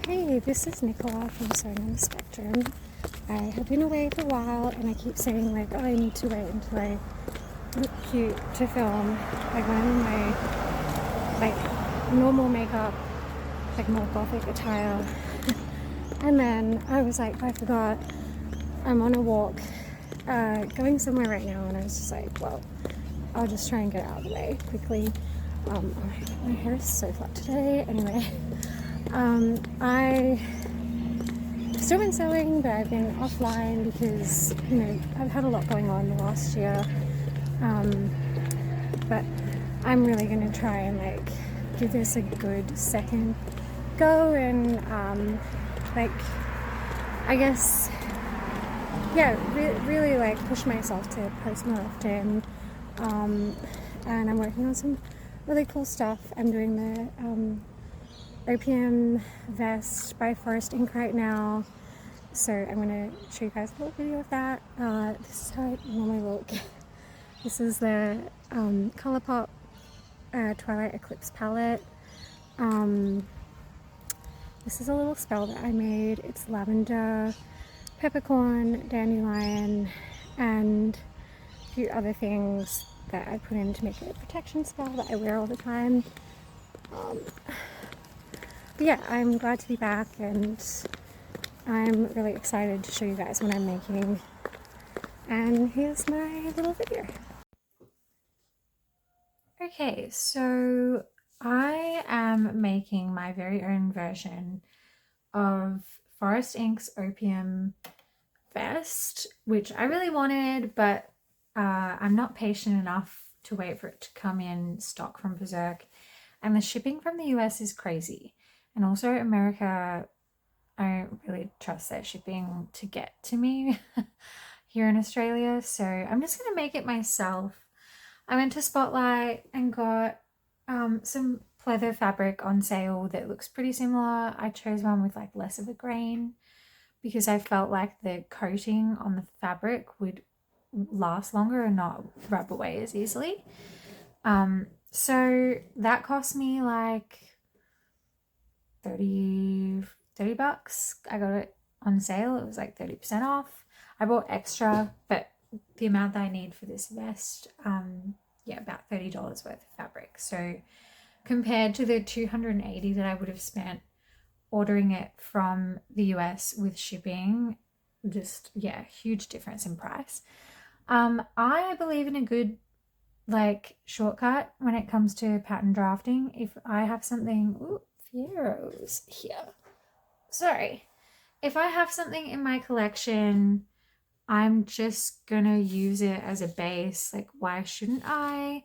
Hey, this is Nicola from Sewing on the Spectrum. I have been away for a while and I keep saying like, oh, I need to wait until I look cute to film. Like when I'm in my like normal makeup, like more gothic attire. And then I was like, I forgot, I'm on a walk, going somewhere right now, and I was just like, well, I'll just try and get out of the way quickly. My hair is so flat today. Anyway, I still been sewing, but I've been offline because, you know, I've had a lot going on the last year. But I'm really going to try and like give this a good second go and like, I guess, yeah, really like push myself to post more often. And I'm working on some really cool stuff. I'm doing the Opium Vest by Forest Ink right now. So I'm going to show you guys a little video of that. This is how it normally look. This is the Colourpop Twilight Eclipse palette. This is a little spell that I made. It's lavender, peppercorn, dandelion, and a few other things that I put in to make it a protection spell that I wear all the time. But yeah, I'm glad to be back and I'm really excited to show you guys what I'm making. And here's my little video. Okay, so I am making my very own version of Forest Ink's Opium Vest, which I really wanted, but I'm not patient enough to wait for it to come in stock from Berserk. And the shipping from the US is crazy. And also America, I don't really trust their shipping to get to me here in Australia. So I'm just going to make it myself. I went to Spotlight and got some pleather fabric on sale that looks pretty similar. I chose one with like less of a grain because I felt like the coating on the fabric would last longer and not rub away as easily. So that cost me like 30 bucks. I got it on sale. It was like 30% off. I bought extra, but the amount that I need for this vest, yeah, about $30 worth of fabric. So compared to the $280 that I would have spent ordering it from the US with shipping, just, yeah, huge difference in price. I believe in a good like shortcut when it comes to pattern drafting. If I have something, ooh, Fiero's here. Sorry. If I have something in my collection, I'm just gonna use it as a base. Like, why shouldn't I?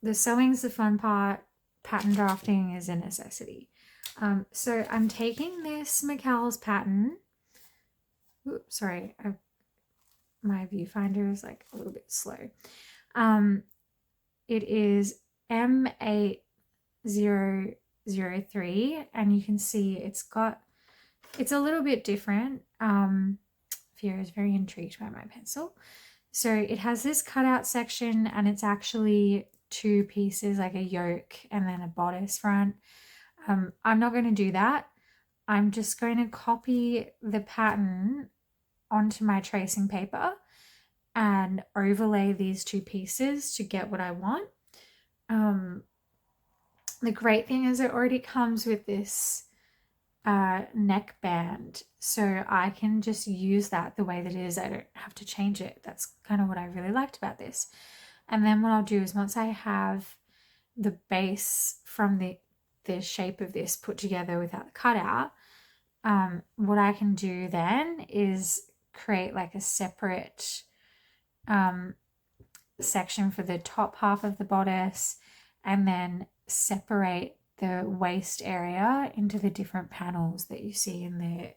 The sewing's the fun part. Pattern drafting is a necessity. So I'm taking this McCalls pattern. Oops, sorry. My viewfinder is like a little bit slow. It is M8003, and you can see it's a little bit different. Fiona is very intrigued by my pencil. So it has this cutout section, and it's actually two pieces, like a yoke and then a bodice front. I'm not going to do that. I'm just going to copy the pattern onto my tracing paper and overlay these two pieces to get what I want. The great thing is it already comes with this neck band, so I can just use that the way that it is. I don't have to change it. That's kind of what I really liked about this. And then what I'll do is once I have the base from the shape of this put together without the cutout, what I can do then is create like a separate section for the top half of the bodice, and then separate the waist area into the different panels that you see in the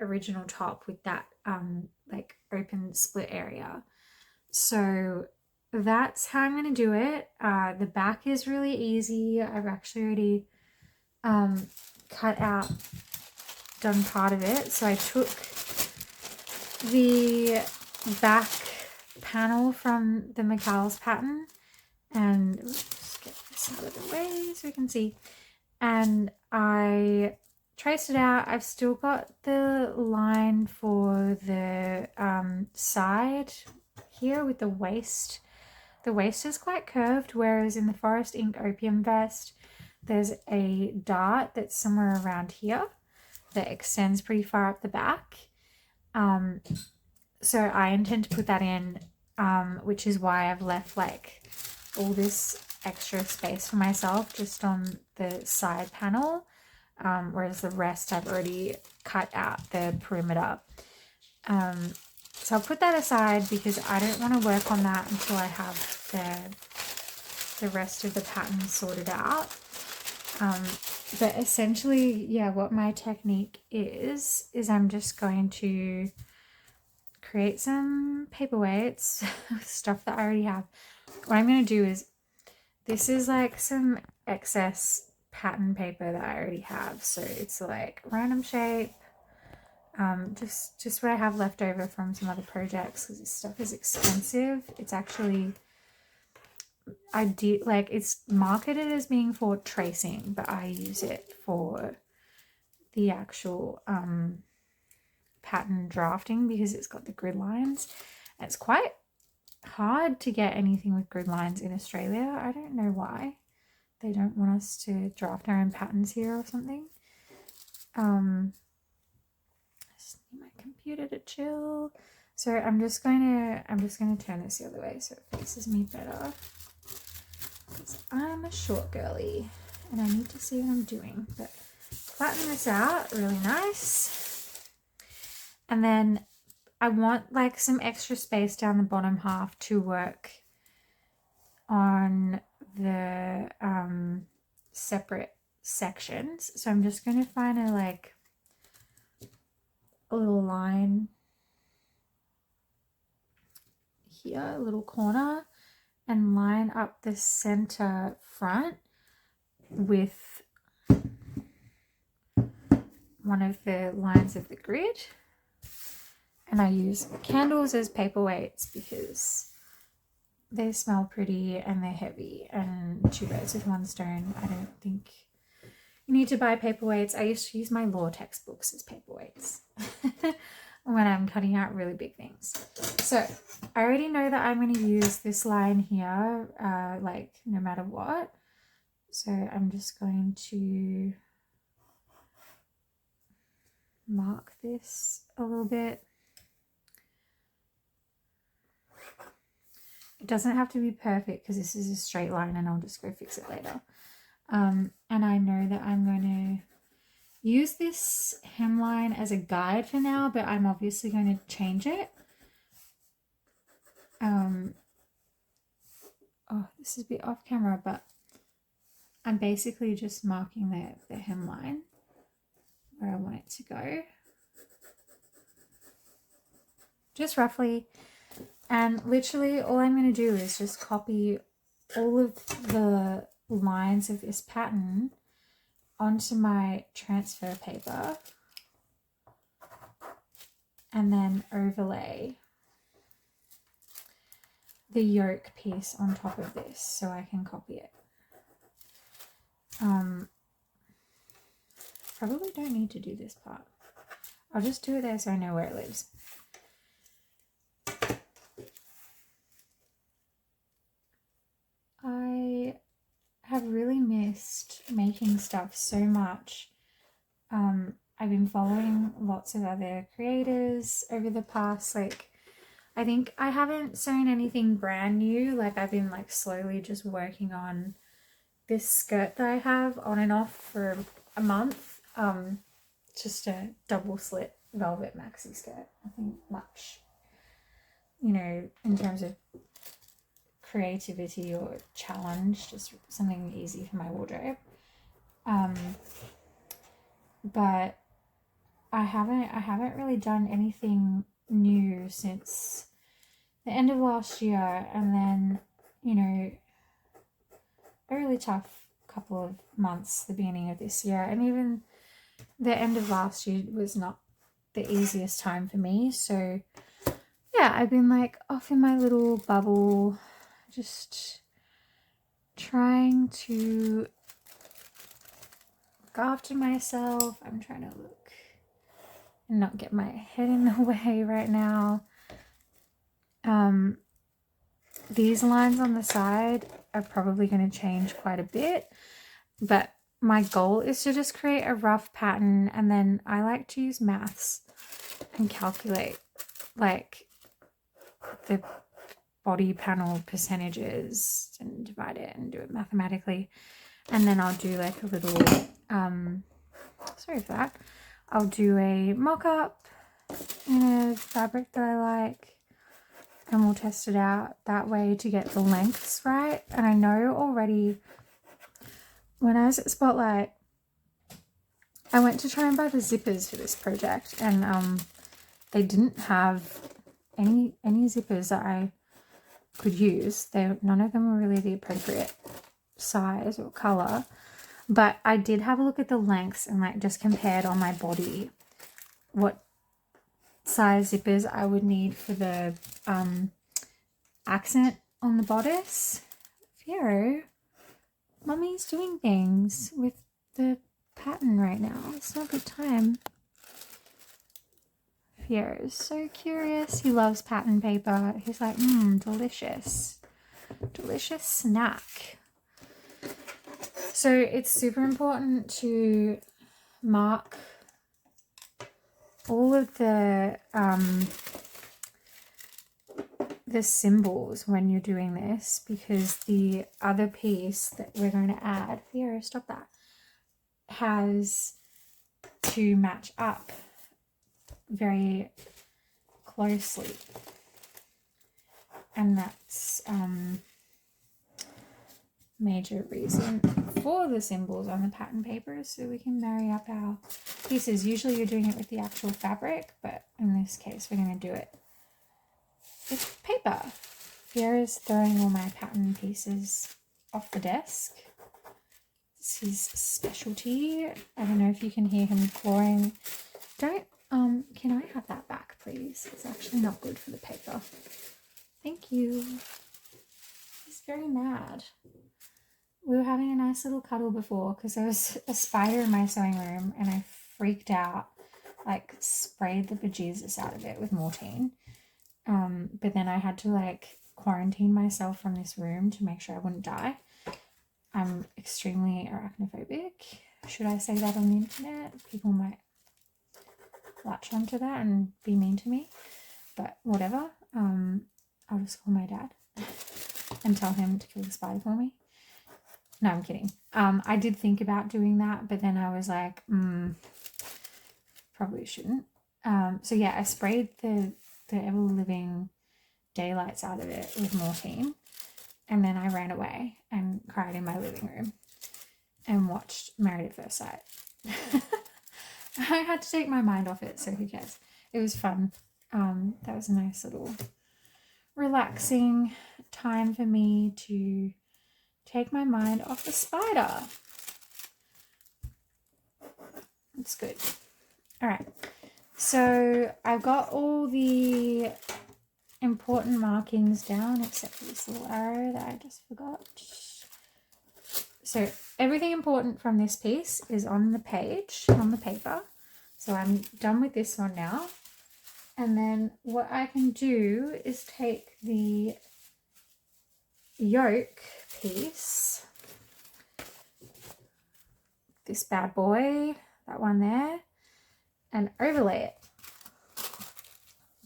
original top with that like open split area. So that's how I'm going to do it. The back is really easy. I've actually already done part of it. So I took the back panel from the McCalls pattern and just get this out of the way so you can see, and I traced it out. I've still got the line for the side here with the waist. The waist is quite curved, whereas in the Forest Ink Opium Vest, there's a dart that's somewhere around here that extends pretty far up the back. So I intend to put that in, which is why I've left like all this extra space for myself just on the side panel, whereas the rest I've already cut out the perimeter. So I'll put that aside because I don't want to work on that until I have the rest of the pattern sorted out. But essentially, yeah, what my technique is I'm just going to create some paperweights, stuff that I already have. What I'm going to do is, this is like some excess pattern paper that I already have. So it's like random shape, just what I have left over from some other projects, because this stuff is expensive. It's actually, it's marketed as being for tracing, but I use it for the actual pattern drafting because it's got the grid lines. And it's quite hard to get anything with grid lines in Australia. I don't know why. They don't want us to draft our own patterns here or something. I just need my computer to chill. So I'm just gonna turn this the other way so it faces me better. I'm a short girly and I need to see what I'm doing. But flatten this out really nice. And then I want like some extra space down the bottom half to work on the separate sections. So I'm just going to find a little line here, a little corner, and line up the center front with one of the lines of the grid. And I use candles as paperweights because they smell pretty and they're heavy, and two birds with one stone. I don't think you need to buy paperweights. I used to use my law textbooks as paperweights when I'm cutting out really big things. So I already know that I'm going to use this line here, like no matter what. So I'm just going to mark this a little bit. It doesn't have to be perfect because this is a straight line and I'll just go fix it later. And I know that I'm going to use this hemline as a guide for now, but I'm obviously going to change it. Oh, this is a bit off camera, but I'm basically just marking the hemline where I want it to go. Just roughly. And literally all I'm going to do is just copy all of the lines of this pattern onto my transfer paper and then overlay the yoke piece on top of this so I can copy it. Probably don't need to do this part. I'll just do it there so I know where it lives. I have really missed making stuff so much. I've been following lots of other creators over the past, I think I haven't sewn anything brand new. I've been slowly just working on this skirt that I have on and off for a month. Just a double slit velvet maxi skirt. Nothing much, in terms of creativity or challenge, just something easy for my wardrobe. But I haven't really done anything new since the end of last year, and then a really tough couple of months the beginning of this year, and even the end of last year was not the easiest time for me. So yeah, I've been off in my little bubble, just trying to look after myself. I'm trying to look and not get my head in the way right now. These lines on the side are probably going to change quite a bit, but my goal is to just create a rough pattern, and then I like to use maths and calculate like the body panel percentages and divide it and do it mathematically. And then I'll do like a little, sorry for that, I'll do a mock-up in a fabric that I like, and we'll test it out that way to get the lengths right. And I know already when I was at Spotlight, I went to try and buy the zippers for this project, and they didn't have any zippers that I could use. None of them were really the appropriate size or color, but I did have a look at the lengths and like just compared on my body what size zippers I would need for the accent on the bodice. Fiero, Mummy's doing things with the pattern right now. It's not a good time. Fiero is so curious. He loves pattern paper. He's like, delicious. Delicious snack. So it's super important to mark all of the symbols when you're doing this, because the other piece that we're going to add, Fiero, stop that, has to match up very closely, and that's major reason for the symbols on the pattern paper, so we can marry up our pieces. Usually you're doing it with the actual fabric, but in this case we're going to do it with paper. Fiora's throwing all my pattern pieces off the desk. This is his specialty. I don't know if you can hear him clawing. Can I have that back, please? It's actually not good for the paper. Thank you. He's very mad. We were having a nice little cuddle before because there was a spider in my sewing room and I freaked out, like sprayed the bejesus out of it with Mortine. But then I had to like quarantine myself from this room to make sure I wouldn't die. I'm extremely arachnophobic. Should I say that on the internet? People might latch onto that and be mean to me, but whatever. I'll just call my dad and tell him to kill the spider for me. No, I'm kidding. I did think about doing that, but then I was like, probably shouldn't. So yeah, I sprayed the ever-living daylights out of it with Mortine, and then I ran away and cried in my living room and watched Married at First Sight. I had to take my mind off it, so who cares? It was fun. That was a nice little relaxing time for me to take my mind off the spider. That's good. All right. So I've got all the important markings down except for this little arrow that I just forgot. So everything important from this piece is on the page, on the paper. So I'm done with this one now. And then what I can do is take the yoke piece, this bad boy, that one there, and overlay it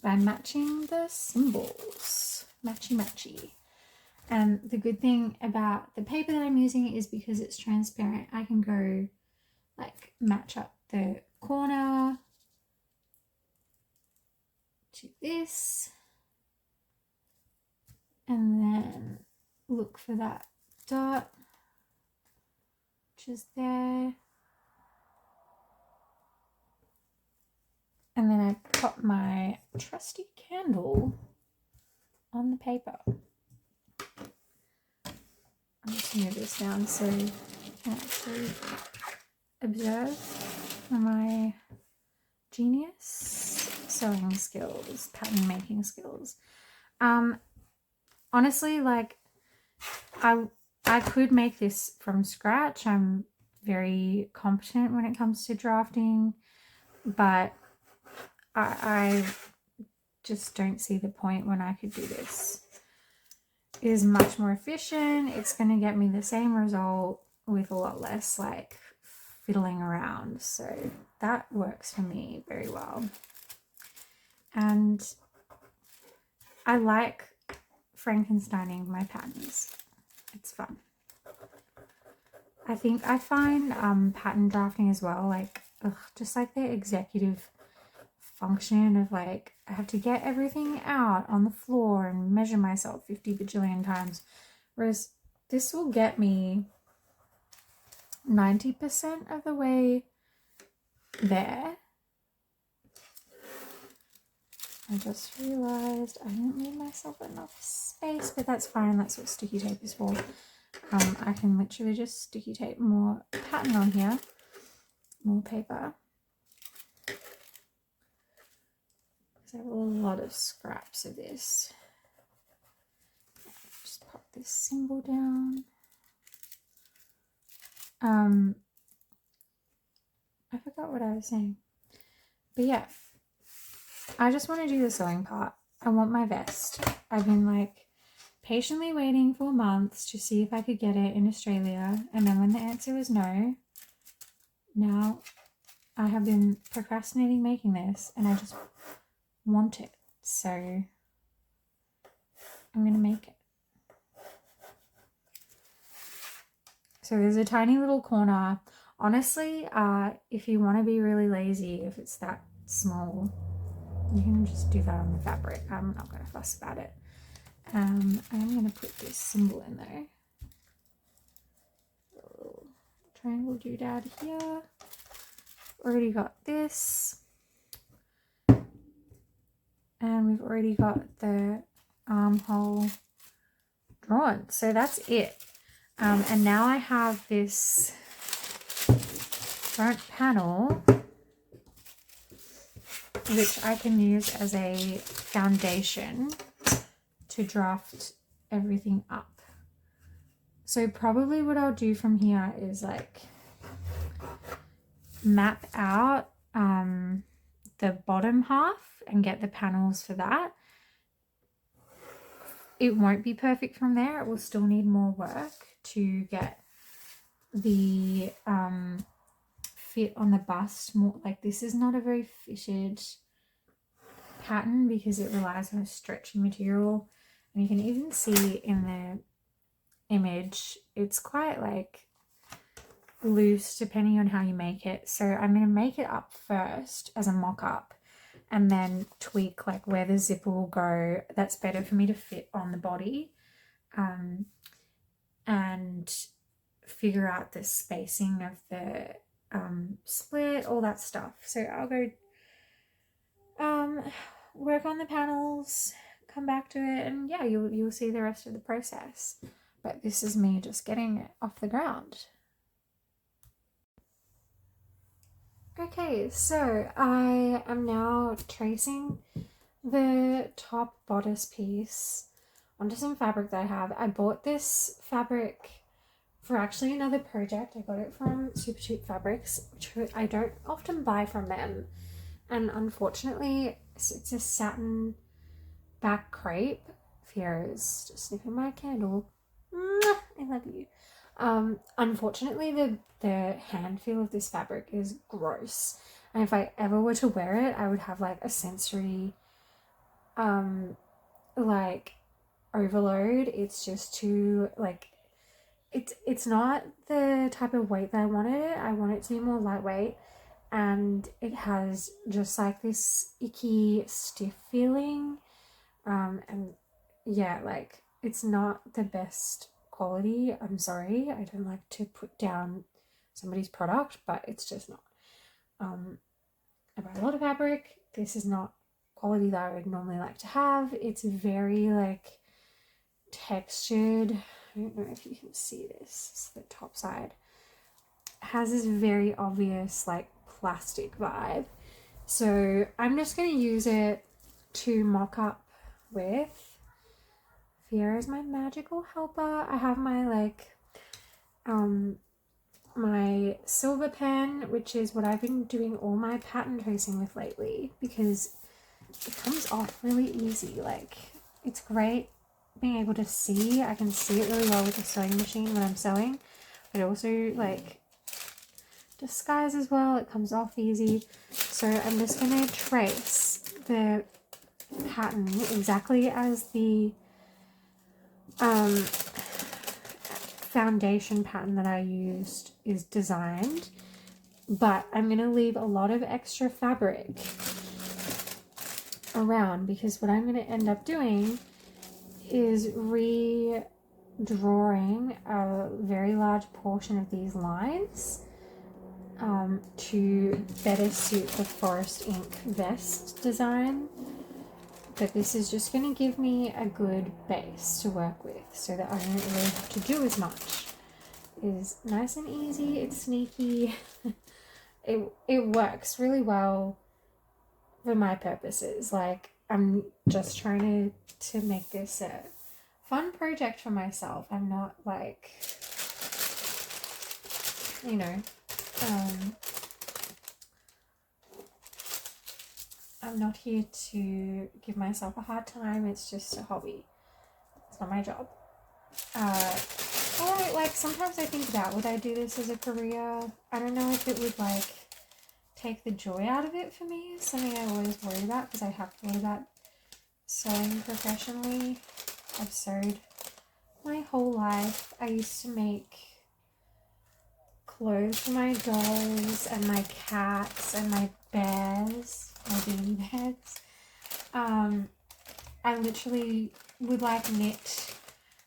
by matching the symbols. Matchy. And the good thing about the paper that I'm using is because it's transparent, I can go like match up the corner to this and then look for that dot which is there, and then I pop my trusty candle on the paper. I'm just move this down so you can actually observe my genius sewing skills, pattern making skills. Honestly, like I could make this from scratch. I'm very competent when it comes to drafting, but I just don't see the point when I could do this. It is much more efficient. It's going to get me the same result with a lot less like fiddling around. So that works for me very well. And I like Frankensteining my patterns. It's fun. I think I find pattern drafting as well, like just like the executive function of like I have to get everything out on the floor and measure myself 50 bajillion times, whereas this will get me 90% of the way there. I just realized I didn't leave myself enough space, but that's fine. That's what sticky tape is for. I can literally just sticky tape more pattern on here, more paper. I have a lot of scraps of this. Just pop this symbol down. I forgot what I was saying. But yeah, I just want to do the sewing part. I want my vest. I've been like patiently waiting for months to see if I could get it in Australia. And then when the answer was no, now I have been procrastinating making this and I just want it. So I'm going to make it. So there's a tiny little corner. Honestly, if you want to be really lazy, if it's that small, you can just do that on the fabric. I'm not going to fuss about it. I'm going to put this symbol in there. Little triangle doodad here. Already got this. And we've already got the armhole drawn. So that's it. And now I have this front panel, which I can use as a foundation to draft everything up. So probably what I'll do from here is like map out the bottom half and get the panels for that. It won't be perfect from there. It will still need more work to get the fit on the bust more. Like this is not a very fitted pattern because it relies on a stretchy material, and you can even see in the image it's quite like loose depending on how you make it. So I'm going to make it up first as a mock-up and then tweak like where the zipper will go. That's better for me to fit on the body, and figure out the spacing of the split, all that stuff. So I'll go work on the panels, come back to it, and yeah, you'll see the rest of the process. But this is me just getting it off the ground. Okay, so I am now tracing the top bodice piece onto some fabric that I have. I bought this fabric for actually another project. I got it from Super Cheap Fabrics, which I don't often buy from them. And unfortunately, it's a satin back crepe. Fiera's just sniffing my candle. Mwah, I love you. Unfortunately, the hand feel of this fabric is gross. And if I ever were to wear it, I would have like a sensory, like overload. It's just too like, it's not the type of weight that I wanted it. I want it to be more lightweight, and it has just like this icky stiff feeling, and yeah, like it's not the best quality. I'm sorry, I don't like to put down somebody's product, but it's just not. I buy a lot of fabric. This is not quality that I would normally like to have. It's very like textured. I don't know if you can see this. It's the top side. It has this very obvious like plastic vibe. So I'm just going to use it to mock up with. Fiera is my magical helper. I have my like my silver pen, which is what I've been doing all my pattern tracing with lately, because it comes off really easy. Like, it's great being able to see. I can see it really well with the sewing machine when I'm sewing, but also like disguise as well. It comes off easy. So I'm just going to trace the pattern exactly as the foundation pattern that I used is designed, but I'm going to leave a lot of extra fabric around, because what I'm going to end up doing is redrawing a very large portion of these lines to better suit the Forest Ink Vest design. But this is just going to give me a good base to work with, so that I don't really have to do as much. It's nice and easy, it's sneaky. It works really well for my purposes. Like, I'm just trying to make this a fun project for myself. I'm not like, you know, I'm not here to give myself a hard time. It's just a hobby. It's not my job. Or like sometimes I think about, would I do this as a career? I don't know if it would like take the joy out of it for me. It's something I always worry about, because I have thought about sewing professionally. I've sewed my whole life. I used to make clothes for my dolls and my cats and my bears, my beanie bears. I literally would like knit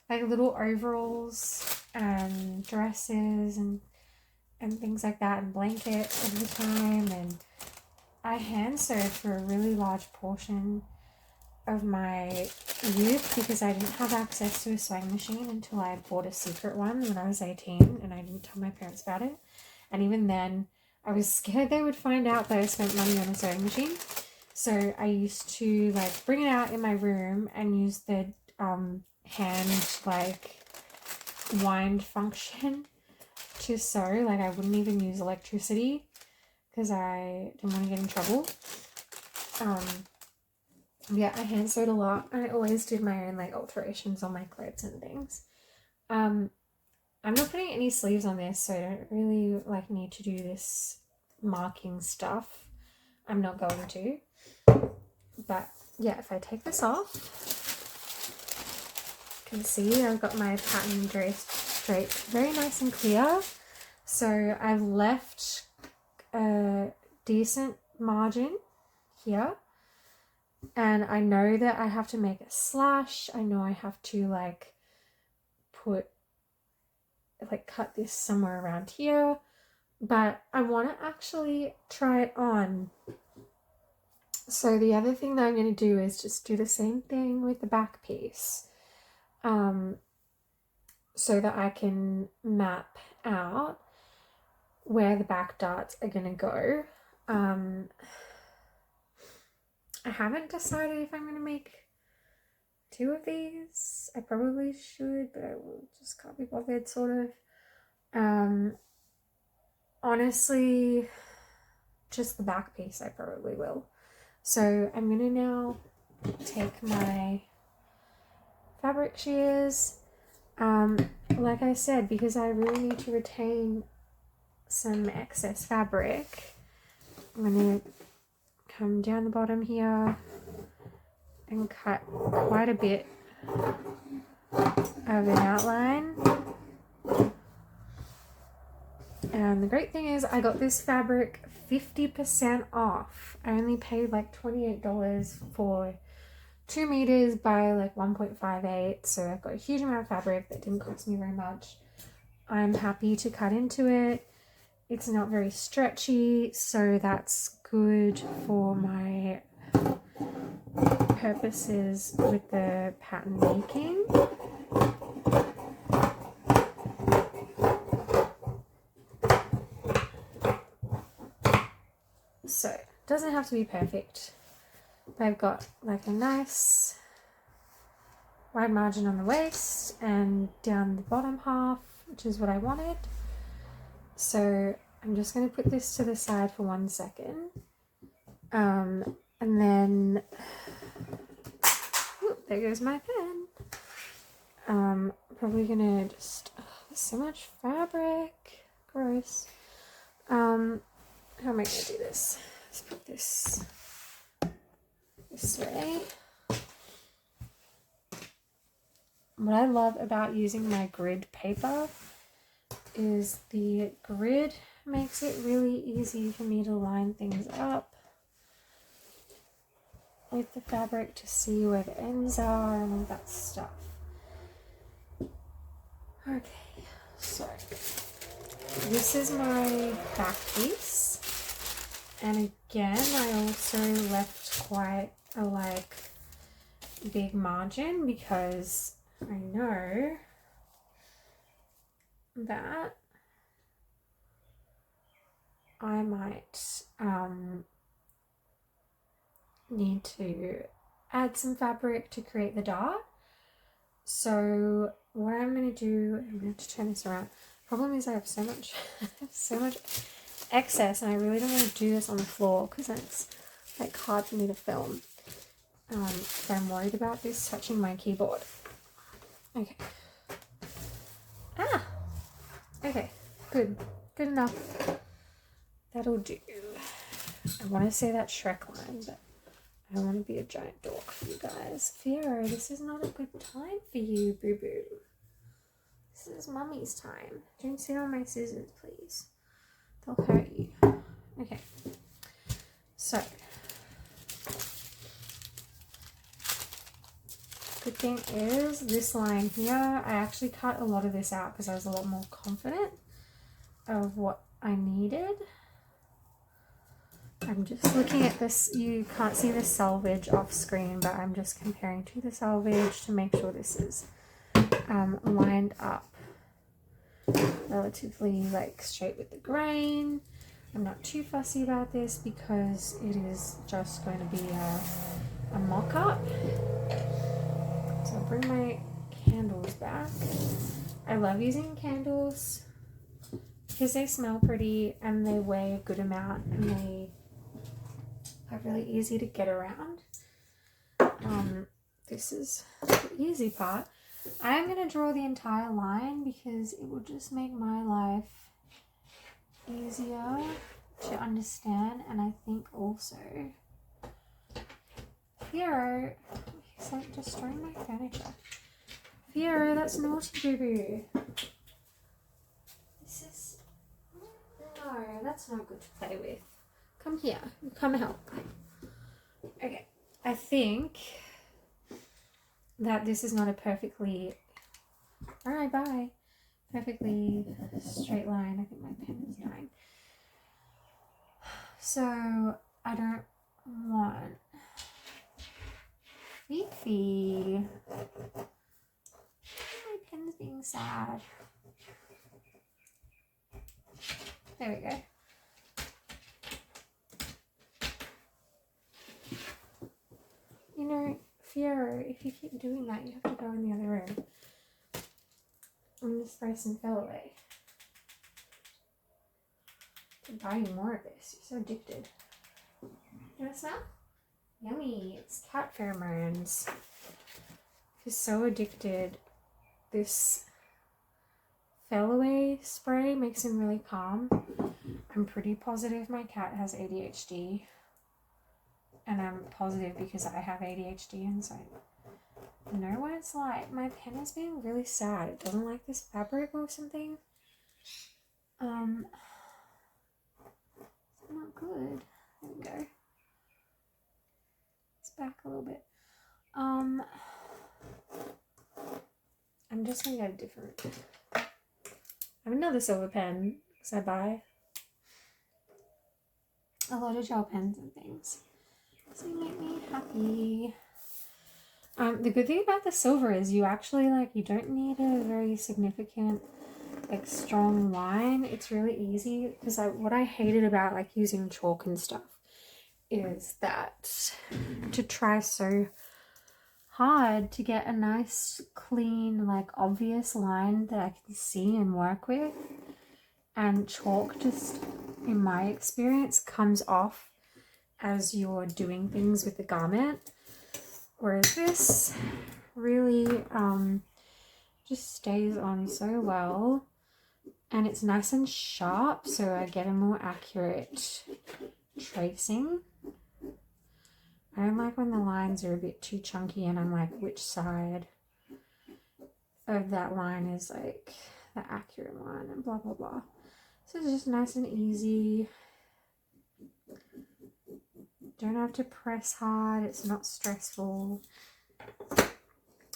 like little overalls and dresses and things like that, and blankets all the time, and I hand sewed for a really large portion of my youth, because I didn't have access to a sewing machine until I bought a secret one when I was 18, and I didn't tell my parents about it. And even then I was scared they would find out that I spent money on a sewing machine. So I used to like bring it out in my room and use the hand like wind function to sew. Like, I wouldn't even use electricity because I didn't want to get in trouble. Yeah, I hand sewed a lot. I always did my own like alterations on my clothes and things. I'm not putting any sleeves on this, so I don't really like need to do this marking stuff. I'm not going to. But yeah, if I take this off, you can see I've got my pattern draped very nice and clear. So I've left a decent margin here, and I know that I have to make a slash. I know I have to like cut this somewhere around here, but I want to actually try it on. So the other thing that I'm going to do is just do the same thing with the back piece, so that I can map out where the back darts are going to go. I haven't decided if I'm going to make 2 of these. I probably should, but I will just can't be bothered, sort of. Honestly, just the back piece I probably will. So I'm going to now take my fabric shears. Like I said, because I really need to retain some excess fabric, I'm going to come down the bottom here and cut quite a bit of an outline. And the great thing is I got this fabric 50% off. I only paid like $28 for 2 meters by like 1.58, so I've got a huge amount of fabric that didn't cost me very much. I'm happy to cut into it. It's not very stretchy, so that's good for my purposes with the pattern making. So it doesn't have to be perfect, but I've got like a nice wide margin on the waist and down the bottom half, which is what I wanted. So I'm just going to put this to the side for 1 second. And then, whoop, there goes my pen. Probably going to just, there's so much fabric. Gross. How am I going to do this? Let's put this way. What I love about using my grid paper is the grid makes it really easy for me to line things up with the fabric to see where the ends are and all that stuff. Okay, so this is my back piece, and again I also left quite a big margin because I know that I might need to add some fabric to create the dart. So what I'm going to do, I'm going to turn this around. Problem is I have so much excess, and I really don't want to do this on the floor because it's like hard for me to film. So I'm worried about this touching my keyboard. Okay. Okay, good enough. That'll do. I want to say that Shrek line, but I don't want to be a giant dork for you guys. Fiero, this is not a good time for you, boo-boo. This is mummy's time. Don't sit on my scissors, please. They'll hurt you. Okay. So, good thing is this line here, I actually cut a lot of this out because I was a lot more confident of what I needed. I'm just looking at this. You can't see the selvage off screen, but I'm just comparing to the selvage to make sure this is lined up relatively straight with the grain. I'm not too fussy about this because it is just going to be a mock-up. So I'll bring my candles back. I love using candles because they smell pretty and they weigh a good amount and they are really easy to get around. This is the easy part. I'm going to draw the entire line because it will just make my life easier to understand, and I think also Fiero, he's destroying my furniture. Fiero, that's naughty, boo-boo. This is, no, that's not good to play with. Come here, come help. Okay, I think that this is not a perfectly, alright, bye, perfectly straight line. I think my pen is dying. So I don't want Fifi. My pen's being sad. There we go. You know, Fiero, if you keep doing that, you have to go in the other room. And this person fell away. To buy you more of this. You're so addicted. You want to smell? Yummy. It's cat pheromones. He's so addicted. This fell away spray makes him really calm. I'm pretty positive my cat has ADHD. And I'm positive because I have ADHD, and so I know what it's like. My pen is being really sad. It doesn't like this fabric or something. It's not good. There we go. It's back a little bit. I'm just gonna get a different. I have another silver pen because I buy a lot of gel pens and things. So you make me happy. The good thing about the silver is you actually you don't need a very significant strong line. It's really easy because what I hated about using chalk and stuff is that to try so hard to get a nice clean obvious line that I can see and work with, and chalk just, in my experience, comes off as you're doing things with the garment, whereas this really just stays on so well, and it's nice and sharp, so I get a more accurate tracing. I don't like when the lines are a bit too chunky and I'm like, which side of that line is like the accurate one, and blah blah blah. So it's just nice and easy. Don't have to press hard, it's not stressful.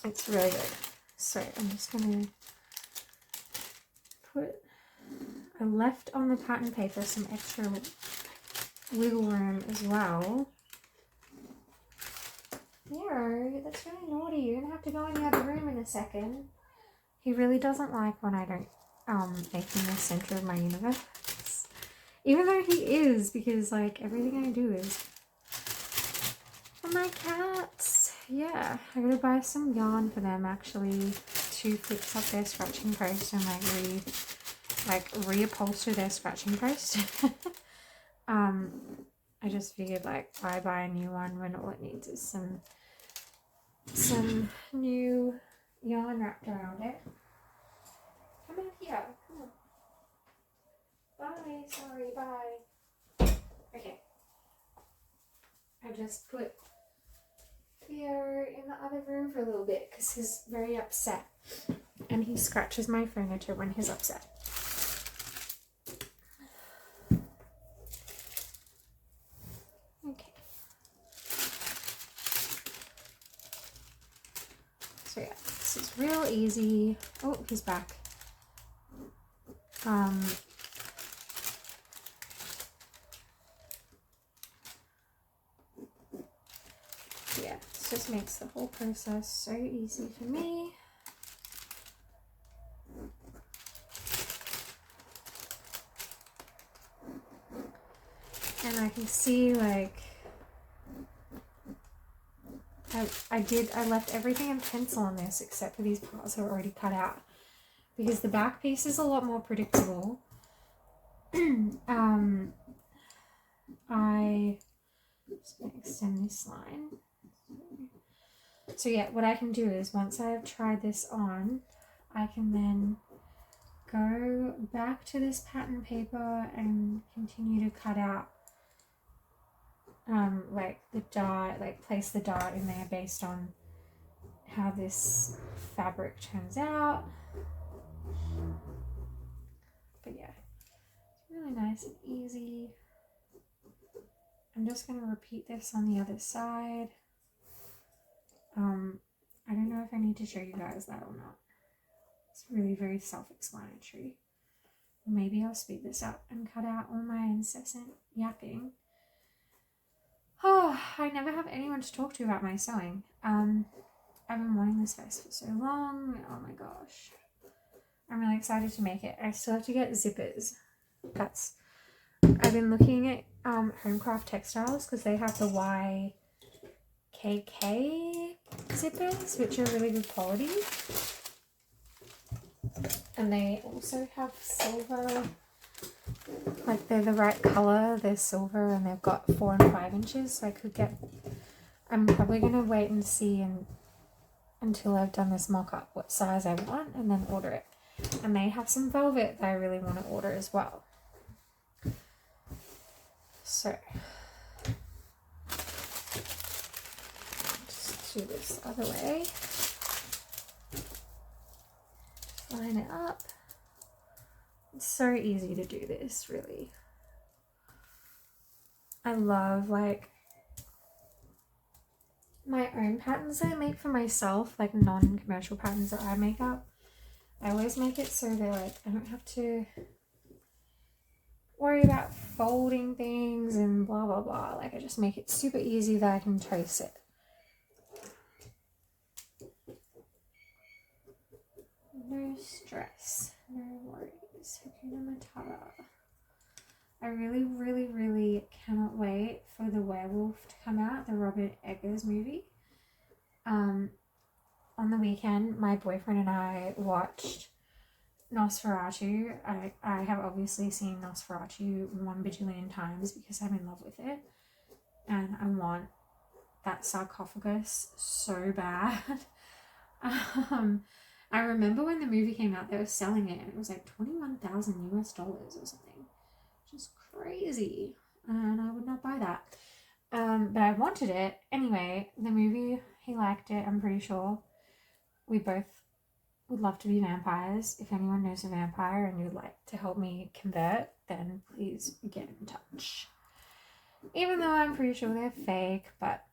It's really good. So I'm just gonna I left on the pattern paper some extra wiggle room as well. Nero, that's really naughty. You're gonna have to go in the other room in a second. He really doesn't like when I don't make him the center of my universe. Even though he is, because like everything I do is for my cats. Yeah, I gotta buy some yarn for them actually to fix up their scratching post and like reupholster their scratching post. I just figured like why buy a new one when all it needs is some new yarn wrapped around it. Come out here, come on. Bye, sorry, bye. Okay. I just put Theo in the other room for a little bit because he's very upset and he scratches my furniture when he's upset. Okay. So yeah, this is real easy. Oh, he's back. Yeah, this just makes the whole process so easy for me. And I can see like I left everything in pencil on this except for these parts that are already cut out because the back piece is a lot more predictable. I just gonna extend this line. So yeah, what I can do is once I've tried this on, I can then go back to this pattern paper and continue to cut out like the dart, like place the dart in there based on how this fabric turns out. But yeah, it's really nice and easy. I'm just going to repeat this on the other side. I don't know if I need to show you guys that or not. It's really very self-explanatory. Maybe I'll speed this up and cut out all my incessant yapping. Oh, I never have anyone to talk to about my sewing. I've been wanting this vest for so long. Oh my gosh. I'm really excited to make it. I still have to get zippers. I've been looking at Homecraft Textiles because they have the YKK zippers, which are really good quality. And they also have silver, like they're the right color, they're silver, and they've got 4 and 5 inches, so I could get, I'm probably going to wait and see until I've done this mock-up what size I want and then order it. And they have some velvet that I really want to order as well. So, just do this other way. Line it up. It's so easy to do this, really. I love like my own patterns that I make for myself, like non-commercial patterns that I make up. I always make it so they're like, I don't have to worry about folding things and blah blah blah. Like I just make it super easy that I can trace it. No stress, no worries. Hakuna Matata. I really, really, really cannot wait for The Werewolf to come out, the Robert Eggers movie. On the weekend, my boyfriend and I watched Nosferatu. I have obviously seen Nosferatu 1 bajillion times because I'm in love with it. And I want that sarcophagus so bad. I remember when the movie came out, they were selling it and it was like $21,000 US or something. Just crazy. And I would not buy that. But I wanted it. Anyway, the movie, he liked it, I'm pretty sure. We both would love to be vampires. If anyone knows a vampire and you'd like to help me convert, then please get in touch. Even though I'm pretty sure they're fake, but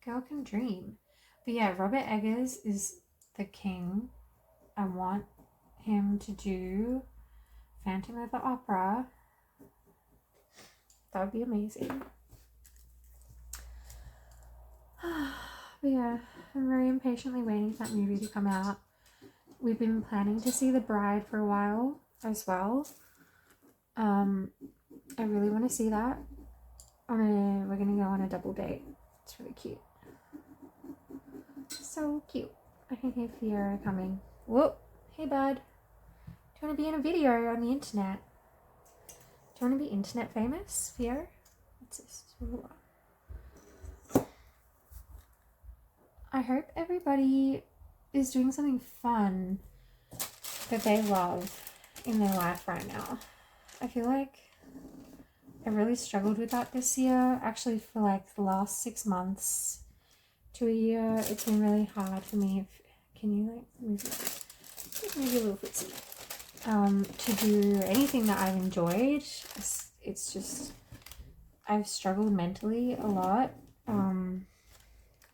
girl can dream. But yeah, Robert Eggers is the king. I want him to do Phantom of the Opera. That would be amazing. But yeah, I'm very impatiently waiting for that movie to come out. We've been planning to see The Bride for a while as well. I really want to see that. We're gonna go on a double date. It's really cute. So cute. I can hear Fiora coming. Whoop! Hey bud. Do you want to be in a video on the internet? Do you want to be internet famous, Fiora? What's this? I hope everybody is doing something fun that they love in their life right now. I feel like I really struggled with that this year. Actually, for like the last 6 months to a year, it's been really hard for me. Can you like move it? Maybe a little footsie. To do anything that I've enjoyed. It's just, I've struggled mentally a lot.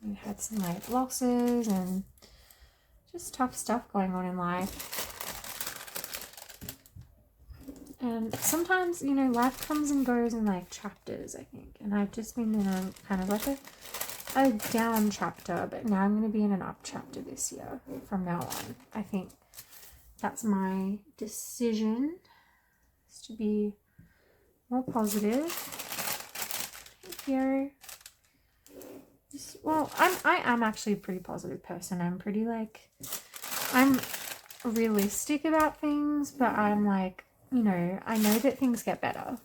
We've had some like losses and just tough stuff going on in life. And sometimes, you know, life comes and goes in like chapters, I think. And I've just been in a kind of like a down chapter, but now I'm going to be in an up chapter this year from now on. I think that's my decision, is to be more positive. Thank you. Well, I am actually a pretty positive person. I'm pretty like, I'm realistic about things, but I'm like, you know, I know that things get better.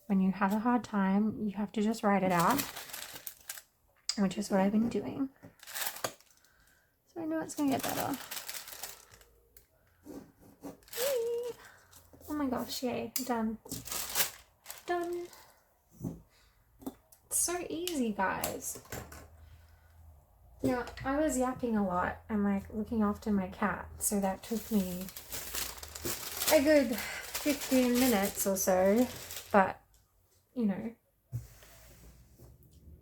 When you have a hard time, you have to just write it out, which is what I've been doing. So I know it's gonna get better. Yay. Oh my gosh, yay, done. Done. It's so easy, guys. Now, I was yapping a lot and like looking after my cat, so that took me a good 15 minutes or so, but you know,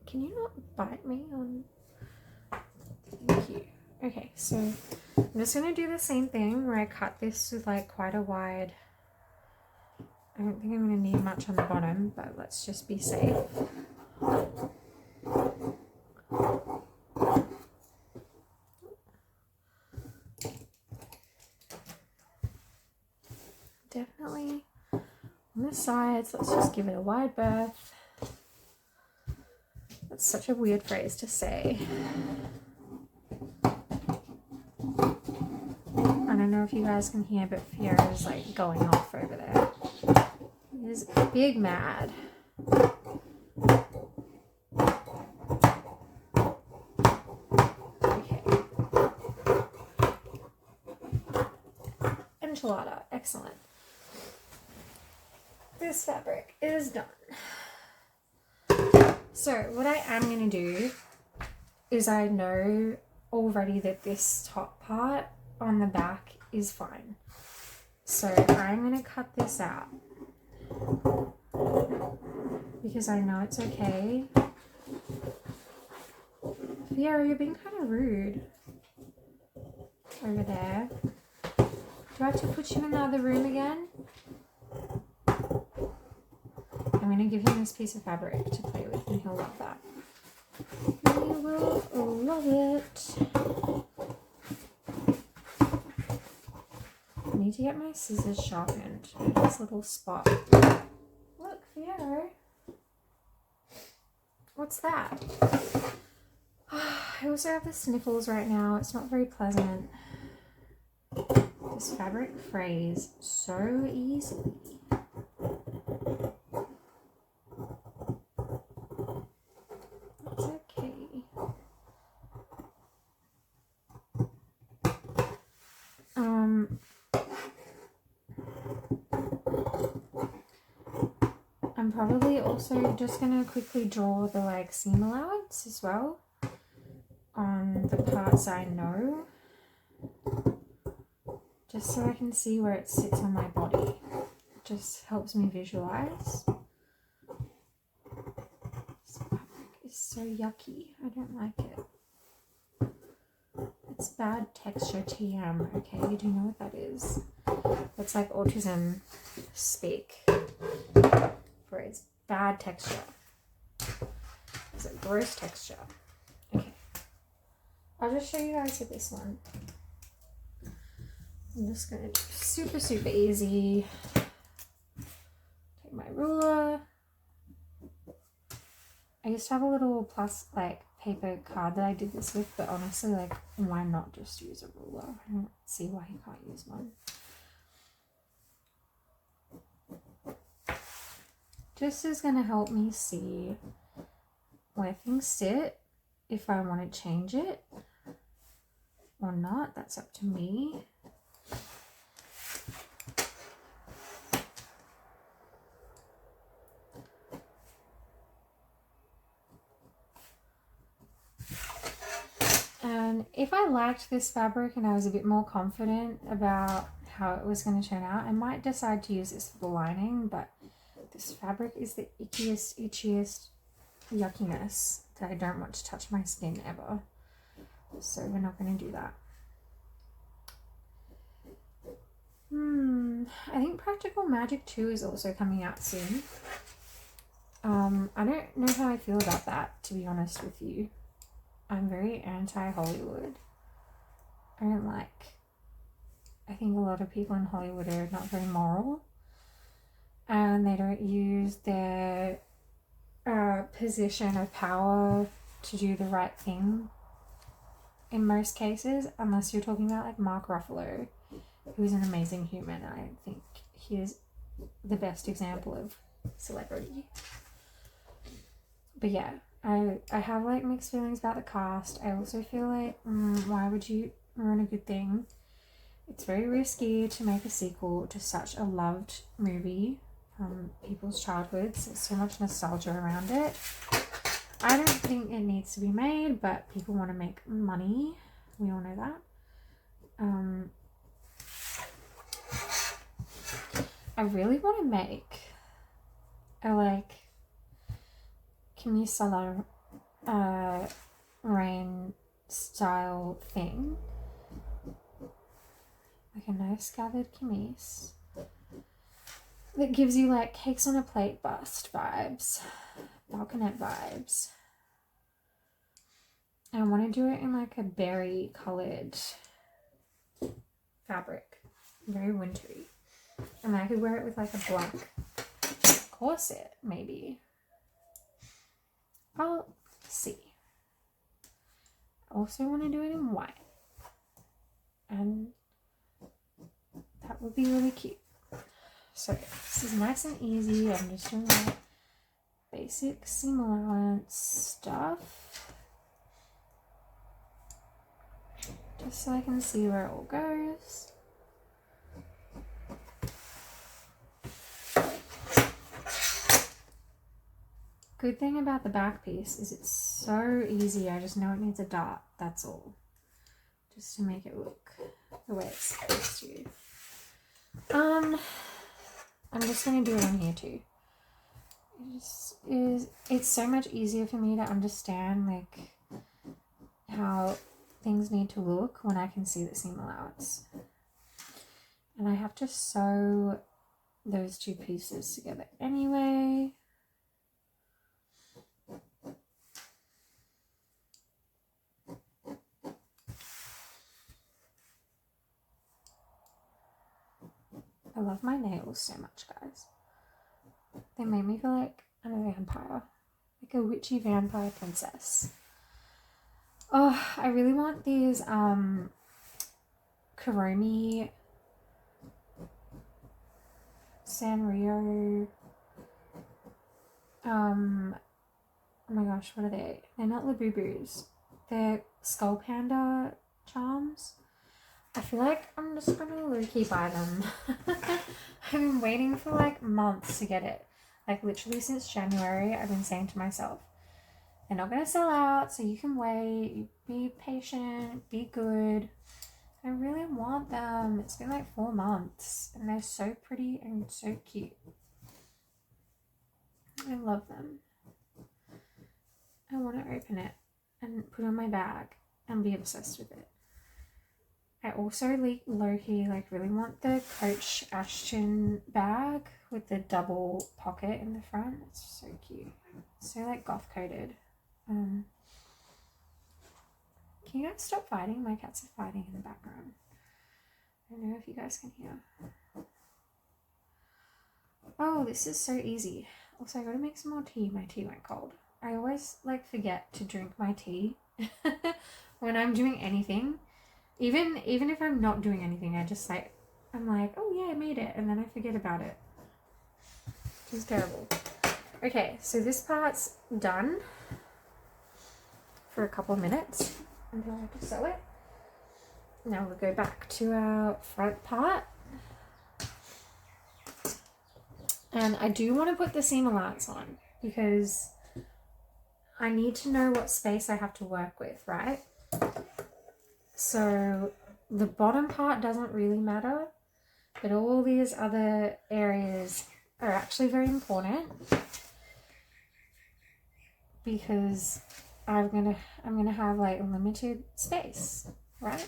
can you not bite me on? Thank you. Okay, so I'm just gonna do the same thing where I cut this with like quite a wide, I don't think I'm gonna need much on the bottom, but let's just be safe. Definitely on the sides, let's just give it a wide berth. That's such a weird phrase to say. I don't know if you guys can hear, but Fiora is like going off over there. He is big mad. Okay. Enchilada, excellent. This fabric is done. So what I am going to do is, I know already that this top part on the back is fine. So I'm going to cut this out because I know it's okay. Fiora, you're being kind of rude over there. Do I have to put you in the other room again? I'm going to give him this piece of fabric to play with and he'll love that. He will love it. I need to get my scissors sharpened at this little spot. Look, Fiora. What's that? I also have the sniffles right now. It's not very pleasant. This fabric frays so easily. That's okay. I'm probably also just going to quickly draw the like seam allowance as well on the parts I know, just so I can see where it sits on my body. It just helps me visualize. This fabric is so yucky. I don't like it. It's bad texture TM, okay? Do you know what that is? It's like autism speak. For its bad texture. It's a gross texture. Okay. I'll just show you guys with this one. I'm just going to do super, super easy. Take my ruler. I used to have a little like paper card that I did this with, but honestly, like, why not just use a ruler? I don't see why you can't use one. This is going to help me see where things sit, if I want to change it or not. That's up to me. And if I liked this fabric and I was a bit more confident about how it was going to turn out, I might decide to use this for the lining, but this fabric is the ickiest, itchiest yuckiness that I don't want to touch my skin ever. So we're not going to do that. I think Practical Magic 2 is also coming out soon. I don't know how I feel about that, to be honest with you. I'm very anti-Hollywood. I don't like... I think a lot of people in Hollywood are not very moral. And they don't use their position of power to do the right thing in most cases, unless you're talking about like Mark Ruffalo, who's an amazing human. I think he is the best example of celebrity. But yeah, I have like mixed feelings about the cast. I also feel like why would you ruin a good thing? It's very risky to make a sequel to such a loved movie from people's childhoods. There's so much nostalgia around it. I don't think it needs to be made, but people want to make money. We all know that. I really want to make a like Camille rain style thing. Like a nice gathered camise that gives you like cakes on a plate bust vibes, balconette vibes. I want to do it in like a berry coloured fabric, very wintry. And I could wear it with like a black corset maybe. I'll see. I also want to do it in white. And that would be really cute. So this is nice and easy. I'm just doing my basic seam allowance stuff. Just so I can see where it all goes. Good thing about the back piece is it's so easy. I just know it needs a dart. That's all. Just to make it look the way it's supposed to. I'm just going to do it on here too. It's so much easier for me to understand like how things need to look when I can see the seam allowance. And I have to sew those two pieces together anyway. I love my nails so much, guys. They made me feel like I'm a vampire. Like a witchy vampire princess. Oh, I really want these acrylic Kuromi, Sanrio. Oh my gosh, what are they? They're not Labubus. They're Skull Panda charms. I feel like I'm just gonna low-key buy them. I've been waiting for like months to get it. Like literally since January, I've been saying to myself, they're not gonna sell out, so you can wait, be patient, be good. I really want them. It's been like 4 months and they're so pretty and so cute. I love them. I want to open it and put it in my bag and be obsessed with it. I also low-key like really want the Coach Ashton bag with the double pocket in the front. It's so cute. So like goth coated. Can you guys stop fighting? My cats are fighting in the background. I don't know if you guys can hear. Oh, this is so easy. Also, I gotta make some more tea. My tea went cold. I always like forget to drink my tea when I'm doing anything. Even if I'm not doing anything, I'm like, oh yeah, I made it, and then I forget about it. It's terrible. Okay, so this part's done for a couple of minutes until I have to sew it. Now we'll go back to our front part. And I do want to put the seam allowance on because I need to know what space I have to work with, right? So the bottom part doesn't really matter, but all these other areas are actually very important because I'm gonna have like limited space, right?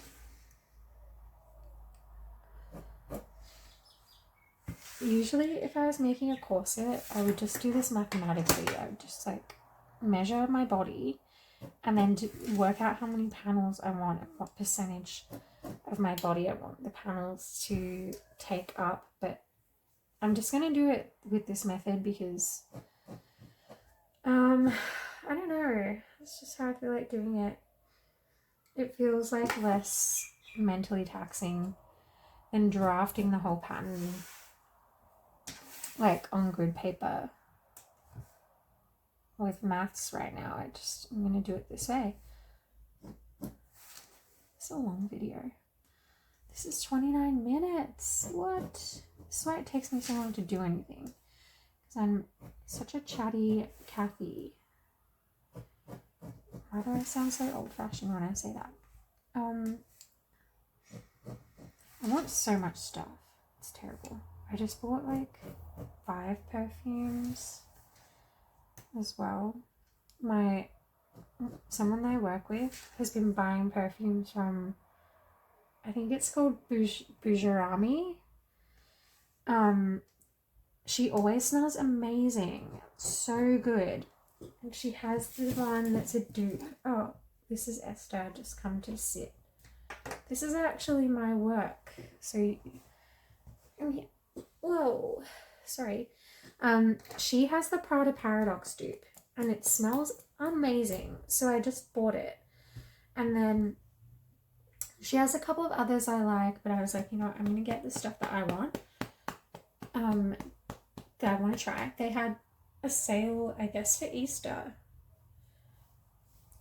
Usually if I was making a corset, I would just do this mathematically. I would just like measure my body and then work out how many panels I want and what percentage of my body I want the panels to take up. But I'm just going to do it with this method because, I don't know. It's just how I feel like doing it. It feels like less mentally taxing than drafting the whole pattern like on grid paper. With maths right now, I'm going to do it this way. It's a long video. This is 29 minutes. What? This is why it takes me so long to do anything. Because I'm such a chatty Kathy. Why do I sound so old-fashioned when I say that? I want so much stuff. It's terrible. I just bought like 5 perfumes as well. Someone I work with has been buying perfumes from, I think it's called Bougerami. She always smells amazing, so good, and she has the one that's a dupe. Oh, this is Esther just come to sit. This is actually my work, so whoa, sorry. She has the Prada Paradox dupe and it smells amazing. So I just bought it. And then she has a couple of others I like, but I was like, you know what, I'm going to get the stuff that I want. That I want to try. They had a sale, I guess, for Easter.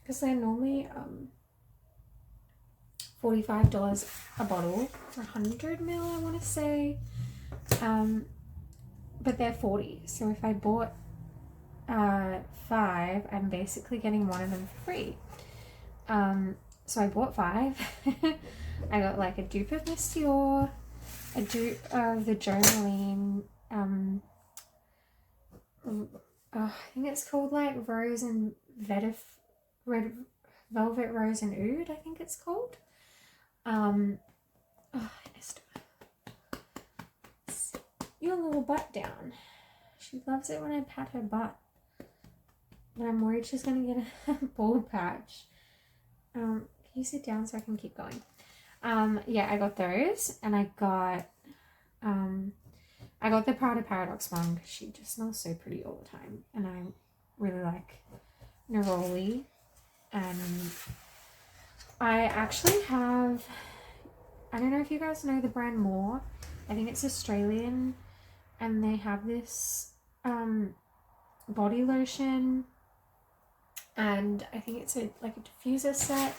Because they're normally $45 a bottle for 100 ml, I want to say. But they're 40, so if I bought 5, I'm basically getting one of them for free. So I bought 5. I got like a dupe of Miss Dior, a dupe of the Journaline, I think it's called like Rose and Red Velvet Rose and Oud, I think it's called. Esther, your little butt down. She loves it when I pat her butt. But I'm worried she's gonna get a bald patch. Can you sit down so I can keep going? Yeah, I got those, and I got the Prada Paradox one because she just smells so pretty all the time, and I really like Neroli. And I actually have I don't know if you guys know the brand More. I think it's Australian, and they have this body lotion, and I think it's like a diffuser set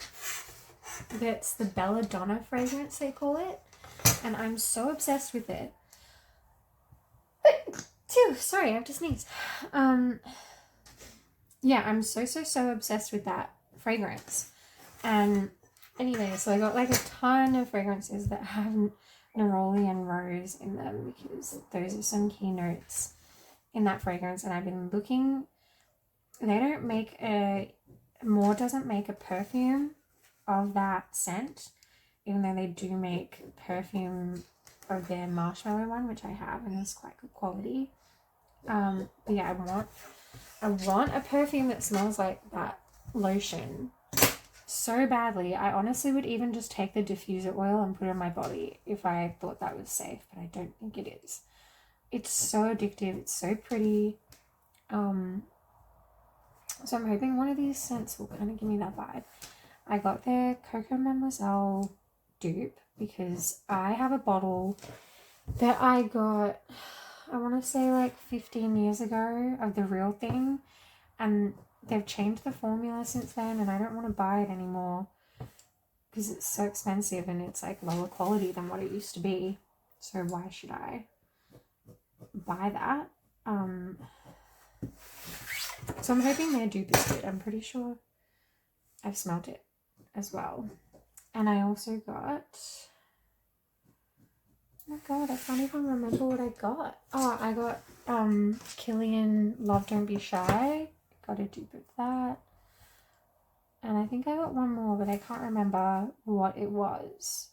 that's the Belladonna fragrance, they call it, and I'm so obsessed with it. Phew, sorry, I have to sneeze. Yeah, I'm so obsessed with that fragrance. And anyway, so I got like a ton of fragrances that have neroli and rose in them, because those are some key notes in that fragrance. And I've been looking, they don't make More doesn't make a perfume of that scent, even though they do make perfume of their marshmallow one, which I have, and it's quite good quality. But yeah, I want a perfume that smells like that lotion so badly. I honestly would even just take the diffuser oil and put it on my body if I thought that was safe, but I don't think it is. It's so addictive. It's so pretty. So I'm hoping one of these scents will kind of give me that vibe. I got their Coco Mademoiselle dupe because I have a bottle that I got, I want to say like 15 years ago, of the real thing, and they've changed the formula since then, and I don't want to buy it anymore because it's so expensive and it's like lower quality than what it used to be. So why should I buy that? So I'm hoping their dupe is good. I'm pretty sure I've smelt it as well. And I also got, oh my god, I can't even remember what I got. Oh, I got Killian Love Don't Be Shy. Got a dupe of that. And I think I got one more, but I can't remember what it was.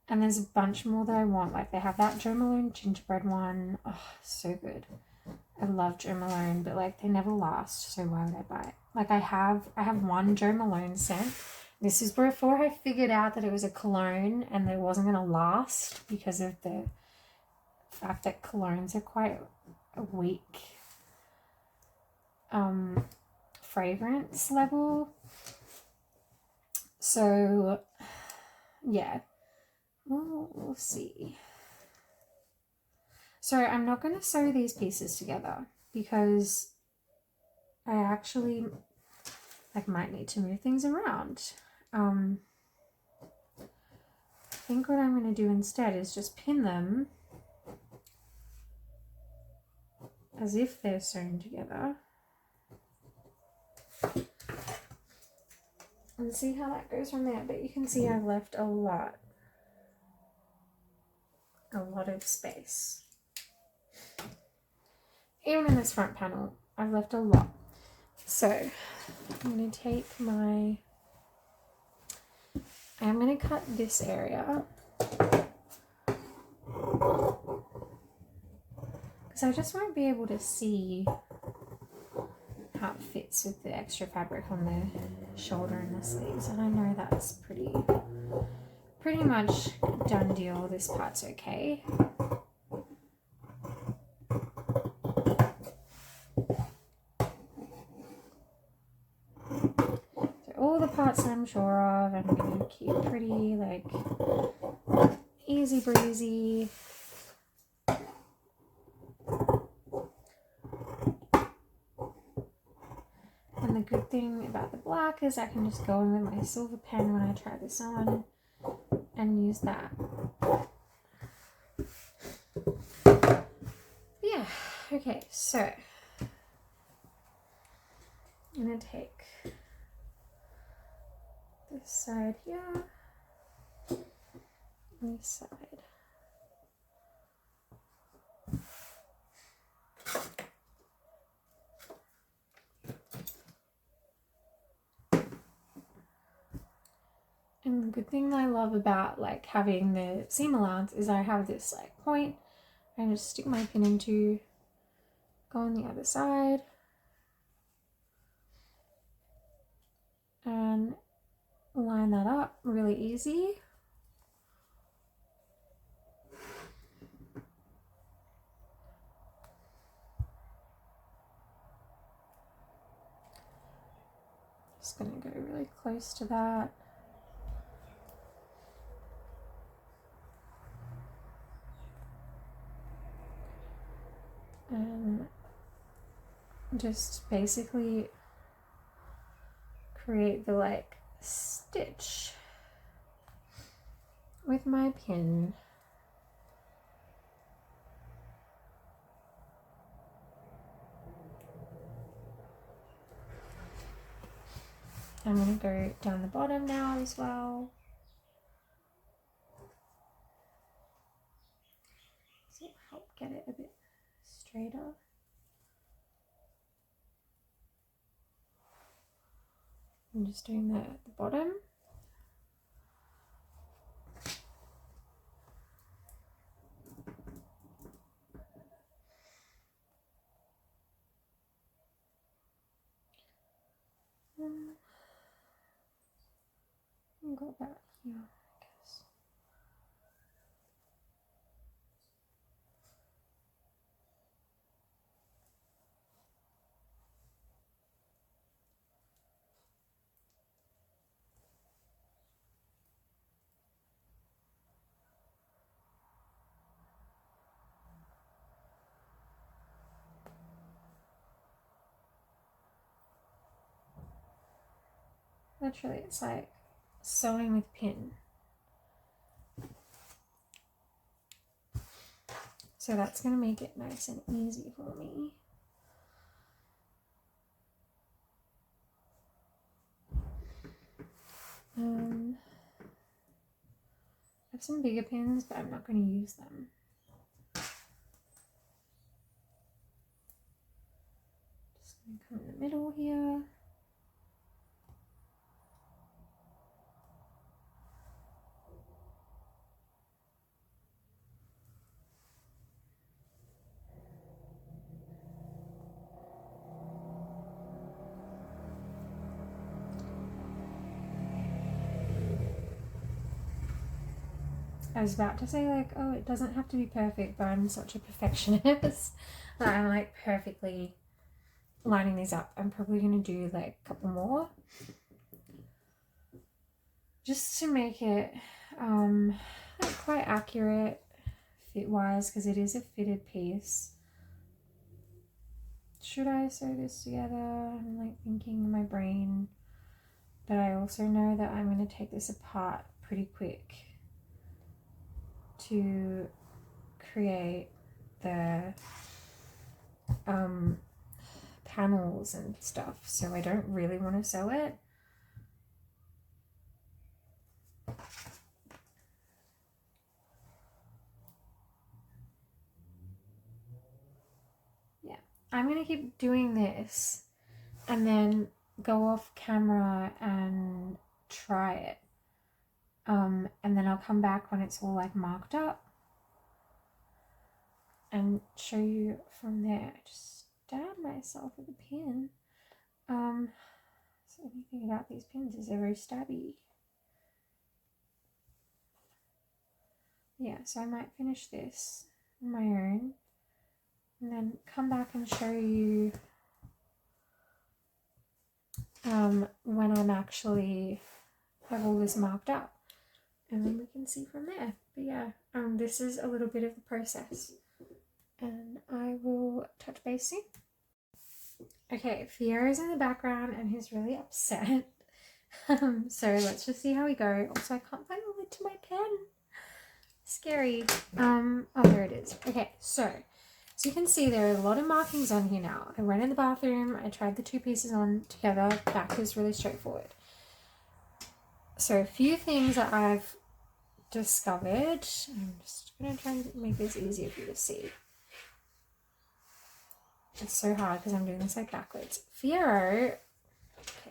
And there's a bunch more that I want. Like they have that Jo Malone gingerbread one. Oh, so good. I love Jo Malone, but like they never last, so why would I buy it? Like I have one Jo Malone scent. This is before I figured out that it was a cologne and that it wasn't going to last because of the fact that colognes are quite a weak fragrance level. So yeah, well, we'll see. So I'm not going to sew these pieces together because I actually might need to move things around. I think what I'm going to do instead is just pin them as if they're sewn together and see how that goes from there. But you can see I've left a lot of space. Even in this front panel, I've left a lot. So I'm going to take I'm going to cut this area because I just won't be able to see how it fits with the extra fabric on the shoulder and the sleeves, and I know that's pretty much done deal. This part's okay. So all the parts that I'm sure of, I'm going to keep pretty like easy breezy. And the good thing about the black is I can just go in with my silver pen when I try this on and use that. Yeah, okay, so I'm going to take this side here, and this side. And the good thing I love about like having the seam allowance is I have this like point I just stick my pin into, go on the other side, and line that up really easy. Just gonna go really close to that. just basically create the like stitch with my pin. I'm going to go down the bottom now as well. So it'll help get it a bit straighter. I'm just doing that at the bottom. And go back here, I guess. Literally, it's like sewing with pin. So that's going to make it nice and easy for me. I have some bigger pins, but I'm not going to use them. Just going to come in the middle here. I was about to say like, oh, it doesn't have to be perfect, but I'm such a perfectionist that I'm like perfectly lining these up. I'm probably going to do like a couple more just to make it like quite accurate fit wise, because it is a fitted piece. Should I sew this together? I'm like thinking in my brain, but I also know that I'm going to take this apart pretty quick to create the panels and stuff, so I don't really want to sew it. Yeah, I'm gonna keep doing this and then go off camera and try it, and then I'll come back when it's all like marked up and show you from there. I just stabbed myself with a pin. So anything about these pins is they're very stabby. Yeah, so I might finish this on my own and then come back and show you when I'm actually have all this marked up, and then we can see from there. But yeah, this is a little bit of the process, and I will touch base soon. Okay, Fio's in the background and he's really upset. So let's just see how we go. Also, I can't find the lid to my pen. Scary. Oh, there it is. Okay, so you can see there are a lot of markings on here now. I went in the bathroom, I tried the two pieces on together. Back is really straightforward. So a few things that I've discovered. I'm just going to try and make this easier for you to see. It's so hard because I'm doing this like backwards. Fio, okay,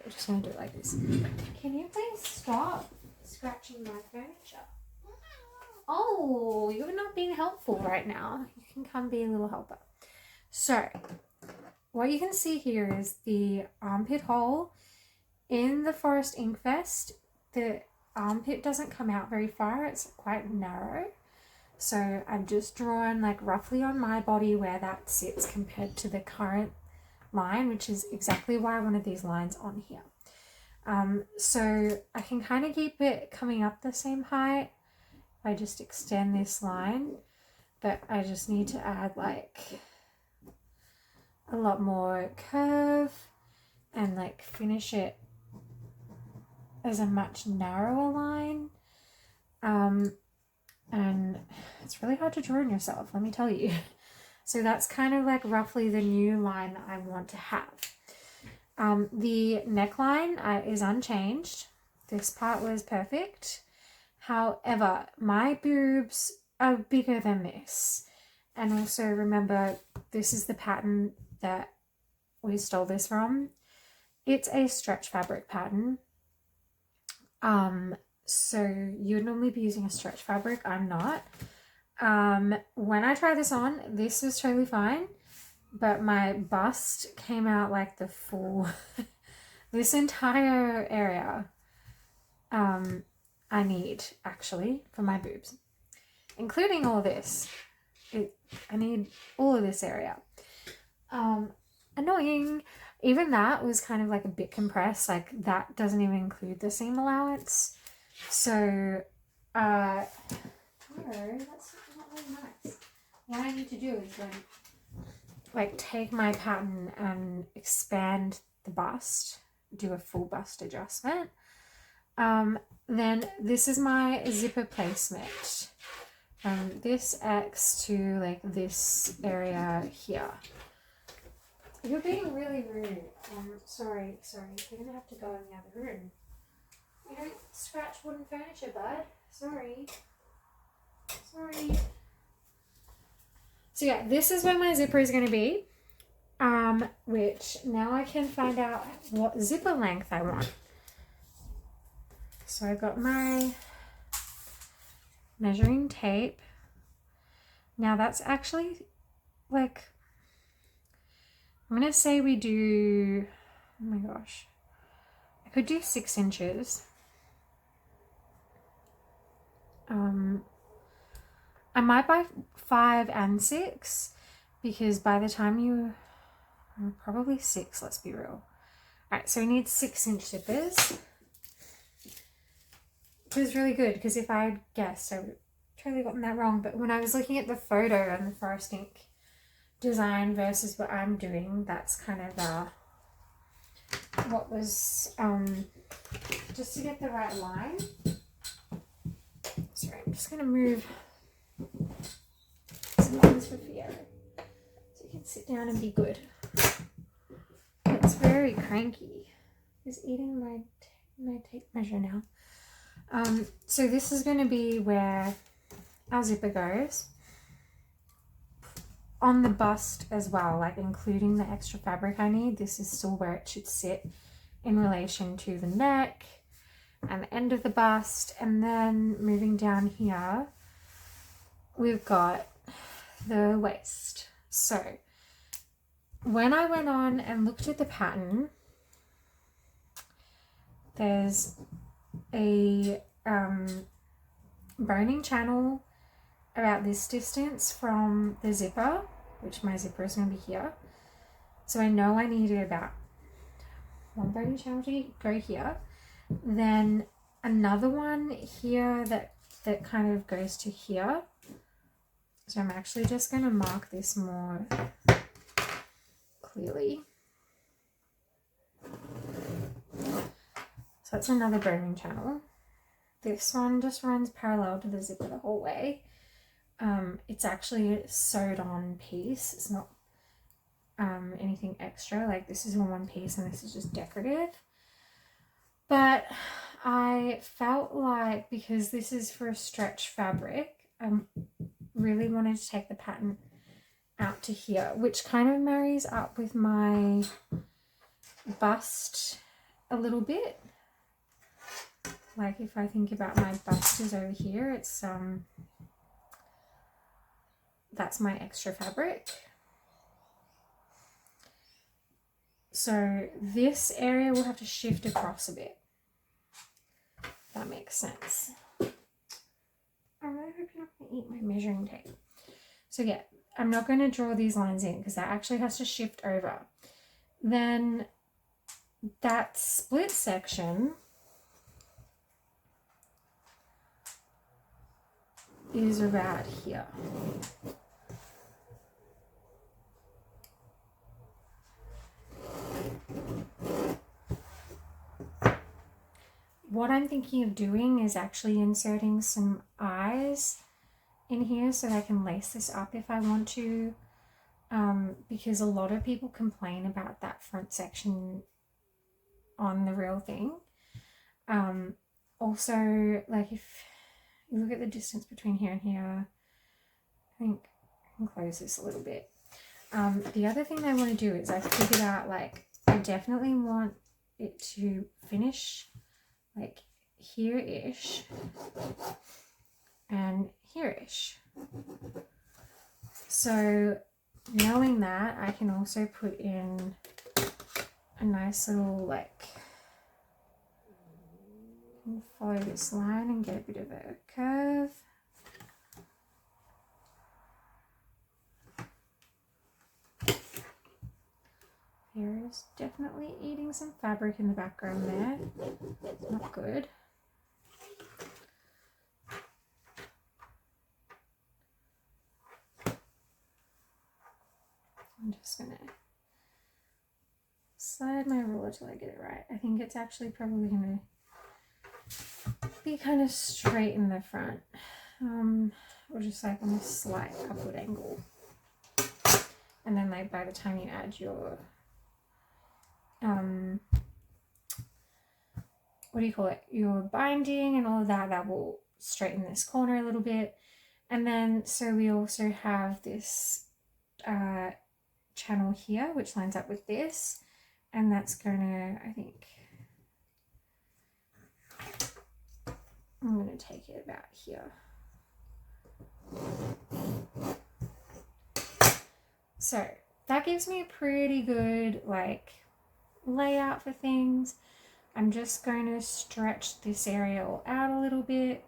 we're just going to do it like this. Can you please stop scratching my furniture? Oh, you're not being helpful right now. You can come be a little helper. So, what you can see here is the armpit hole. In the Forest Ink Vest, the armpit doesn't come out very far. It's quite narrow. So I've just drawn like roughly on my body where that sits compared to the current line, which is exactly why I wanted these lines on here. So I can kind of keep it coming up the same height. I just extend this line, but I just need to add like a lot more curve and like finish it as a much narrower line. And it's really hard to draw on yourself, let me tell you. So that's kind of like roughly the new line that I want to have. The neckline is unchanged. This part was perfect. However, my boobs are bigger than this. And also remember, this is the pattern that we stole this from. It's a stretch fabric pattern. So you'd normally be using a stretch fabric. I'm not. When I tried this on, this was totally fine. But my bust came out like the full, this entire area, I need actually for my boobs, including all this. I need all of this area. Annoying. Even that was kind of like a bit compressed. Like that doesn't even include the seam allowance. So, no, that's not really nice. What I need to do is then like take my pattern and expand the bust, do a full bust adjustment. Then this is my zipper placement. This X to like this area here. You're being really rude. Sorry. You're gonna have to go in the other room. You don't scratch wooden furniture, bud. Sorry. So yeah, this is where my zipper is going to be, which now I can find out what zipper length I want. So I've got my measuring tape. Now that's actually like, I'm going to say we do, oh my gosh, I could do 6 inches. I might buy 5 and 6 because by the time you, probably 6, let's be real. Alright, so we need 6-inch zippers. It was really good because if I had guessed, I would have totally gotten that wrong. But when I was looking at the photo and the Forest Ink design versus what I'm doing, that's kind of what was, just to get the right line. Sorry, I'm just going to move some lines for Fiero so you can sit down and be good. It's very cranky. He's eating my tape measure now. So this is going to be where our zipper goes. On the bust as well, like including the extra fabric I need, this is still where it should sit in relation to the neck and the end of the bust. And then moving down here, we've got the waist. So when I went on and looked at the pattern, there's a boning channel about this distance from the zipper, which my zipper is going to be here. So I know I needed about 1 boning channel to go here. Then another one here that kind of goes to here. So I'm actually just going to mark this more clearly. So that's another boning channel. This one just runs parallel to the zipper the whole way. It's actually a sewed on piece. It's not anything extra. Like this is in one piece and this is just decorative. But I felt like because this is for a stretch fabric, I really wanted to take the pattern out to here, which kind of marries up with my bust a little bit. Like if I think about my bust is over here, it's that's my extra fabric. So this area will have to shift across a bit. That makes sense. I really hope you're not going to eat my measuring tape. So yeah, I'm not going to draw these lines in because that actually has to shift over. Then that split section is about here. what I'm thinking of doing is actually inserting some eyes in here so that I can lace this up if I want to, because a lot of people complain about that front section on the real thing. Also, like if you look at the distance between here and here, I think I can close this a little bit. The other thing I want to do is I figured out, like, I definitely want it to finish like here-ish and here-ish. So knowing that, I can also put in a nice little, like, follow this line and get a bit of a curve. There is definitely eating some fabric in the background there. It's not good. I'm just gonna slide my ruler till I get it right. I think it's actually probably gonna be kind of straight in the front, or just like on a slight upward angle. And then, like, by the time you add your what do you call it, your binding and all of that, that will straighten this corner a little bit. And then so we also have this channel here which lines up with this, and that's gonna, I think I'm gonna take it about here. So that gives me a pretty good, like, layout for things. I'm just going to stretch this area all out a little bit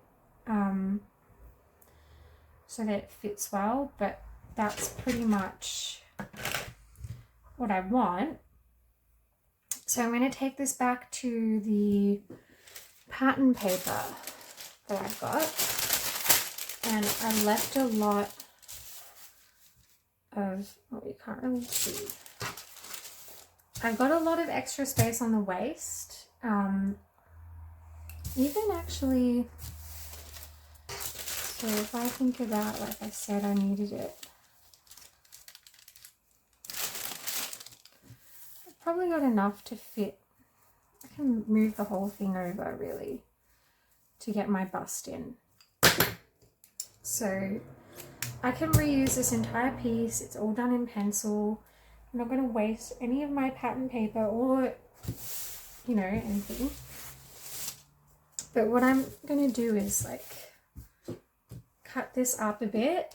so that it fits well, but that's pretty much what I want. So I'm going to take this back to the pattern paper that I've got, and I left a lot of, oh, you can't really see. I've got a lot of extra space on the waist. Even actually, so if I think about, like I said, I needed it, I've probably got enough to fit. I can move the whole thing over really to get my bust in. So I can reuse this entire piece. It's all done in pencil. I'm not going to waste any of my pattern paper or, you know, anything. But what I'm going to do is, like, cut this up a bit.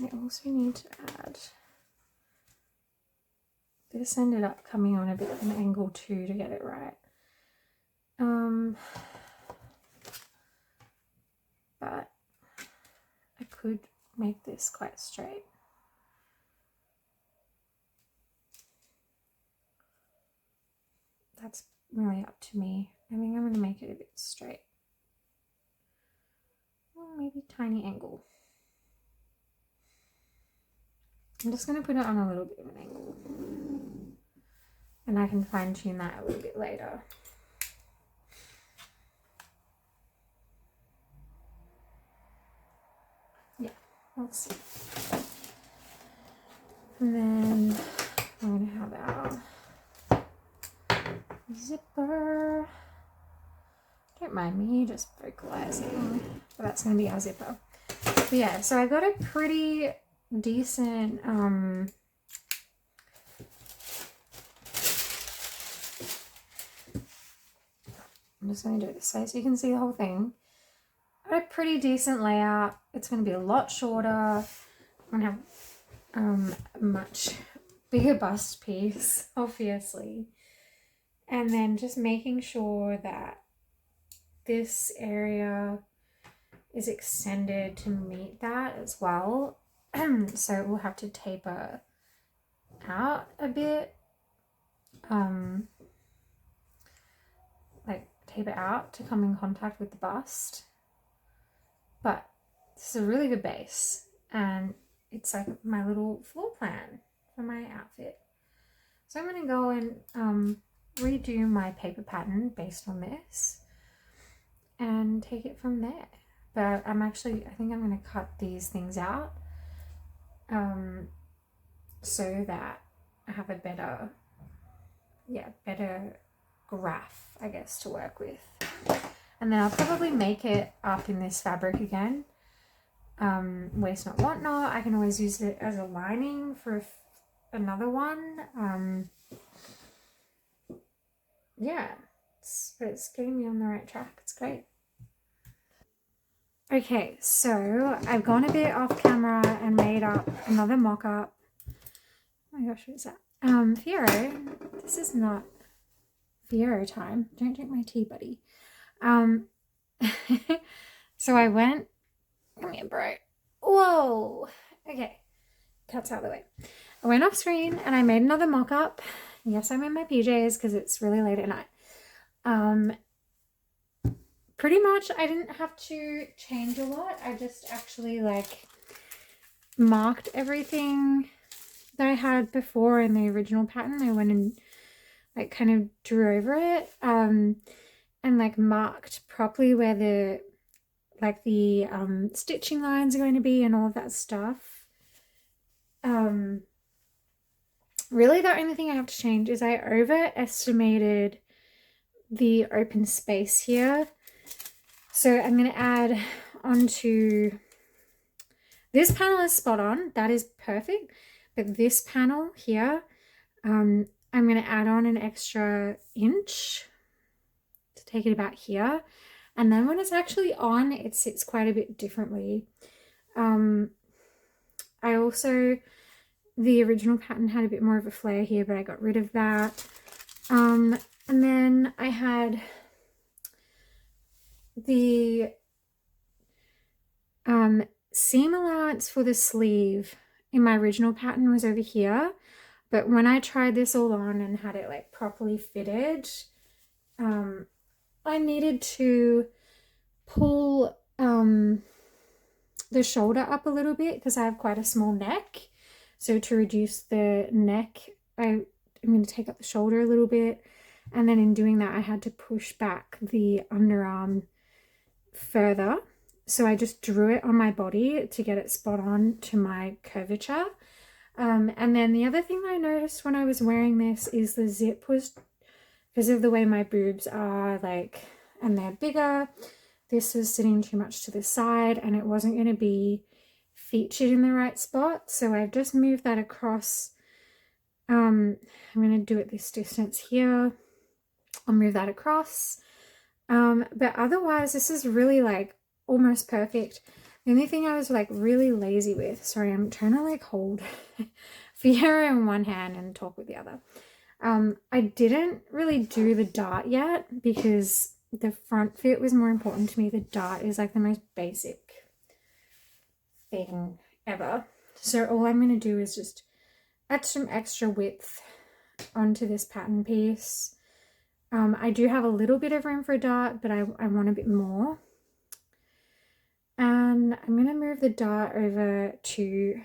I also need to add, this ended up coming on a bit of an angle too to get it right. But I could make this quite straight. That's really up to me. I think I'm going to make it a bit straight. Or maybe tiny angle. I'm just going to put it on a little bit of an angle. And I can fine tune that a little bit later. Yeah, let's see. And then I'm going to have our zipper. Don't mind me just vocalizing, but that's going to be our zipper. But yeah, so I got a pretty decent I'm just going to do it this way so you can see the whole thing. I got a pretty decent layout. It's going to be a lot shorter. I'm going to have a much bigger bust piece, obviously. And then just making sure that this area is extended to meet that as well. So we'll have to taper out a bit. Like taper out to come in contact with the bust. But this is a really good base, and it's like my little floor plan for my outfit. So I'm going to go and redo my paper pattern based on this and take it from there. But I think I'm going to cut these things out so that I have a better graph, I guess, to work with. And then I'll probably make it up in this fabric again. Waste not, want not. I can always use it as a lining for another one. Yeah, it's getting me on the right track. It's great. Okay, so I've gone a bit off camera and made up another mock-up. Oh my gosh, what is that? Fiero, this is not Fiero time. Don't drink my tea, buddy. So I went, come here, bro. Whoa. Okay, cat's out of the way. I went off screen and I made another mock-up. Yes, I'm in my PJs because it's really late at night. Pretty much I didn't have to change a lot. I just actually like marked everything that I had before in the original pattern. I went and like kind of drew over it and like marked properly where the stitching lines are going to be and all of that stuff. Really the only thing I have to change is I overestimated the open space here. So I'm going to add onto this panel is spot on. That is perfect. But this panel here, I'm going to add on an extra inch to take it about here. And then when it's actually on, it sits quite a bit differently. I also, the original pattern had a bit more of a flare here, but I got rid of that. And then I had the seam allowance for the sleeve in my original pattern was over here, but when I tried this all on and had it like properly fitted, I needed to pull the shoulder up a little bit because I have quite a small neck. So to reduce the neck, I'm going to take up the shoulder a little bit, and then in doing that I had to push back the underarm further. So I just drew it on my body to get it spot on to my curvature. And then the other thing I noticed when I was wearing this is the zip was, because of the way my boobs are, like, and they're bigger, this was sitting too much to the side and it wasn't going to be featured in the right spot. So I've just moved that across. I'm going to do it this distance here. I'll move that across. But otherwise this is really like almost perfect. The only thing I was like really lazy with, sorry, I'm trying to like hold Fiero in one hand and talk with the other. I didn't really do the dart yet because the front fit was more important to me. The dart is like the most basic thing ever. So all I'm going to do is just add some extra width onto this pattern piece. I do have a little bit of room for a dart, but I want a bit more. And I'm going to move the dart over to,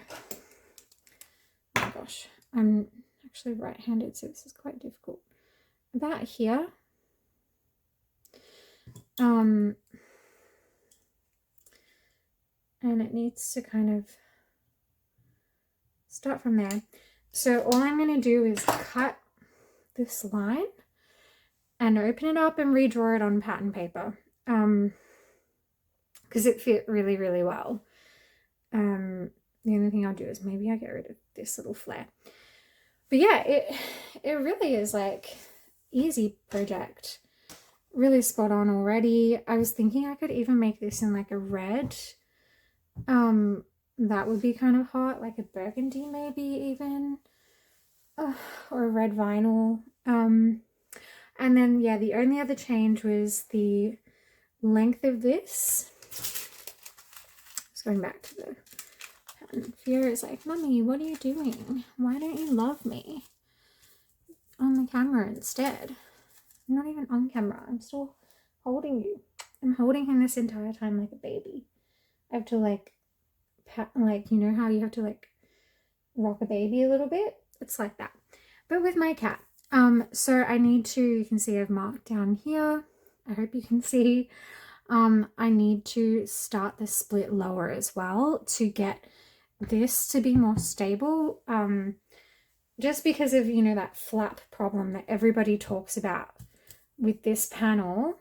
oh my gosh, I'm actually right-handed, so this is quite difficult. About here. And it needs to kind of start from there. So all I'm going to do is cut this line and open it up and redraw it on pattern paper. Because it fit really, really well. The only thing I'll do is maybe I get rid of this little flare. But yeah, it really is like easy project. Really spot on already. I was thinking I could even make this in like a red. That would be kind of hot, like a burgundy maybe even. Or a red vinyl. And then yeah, the only other change was the length of this. Just going back to the pattern. Fiora is like, Mummy, what are you doing? Why don't you love me on the camera instead? I'm not even on camera. I'm still holding you. I'm holding him this entire time like a baby. I have to like pat, like, you know how you have to like rock a baby a little bit? It's like that. But with my cat. So I need to, you can see I've marked down here. I hope you can see. I need to start the split lower as well to get this to be more stable. Just because of, you know, that flap problem that everybody talks about with this panel.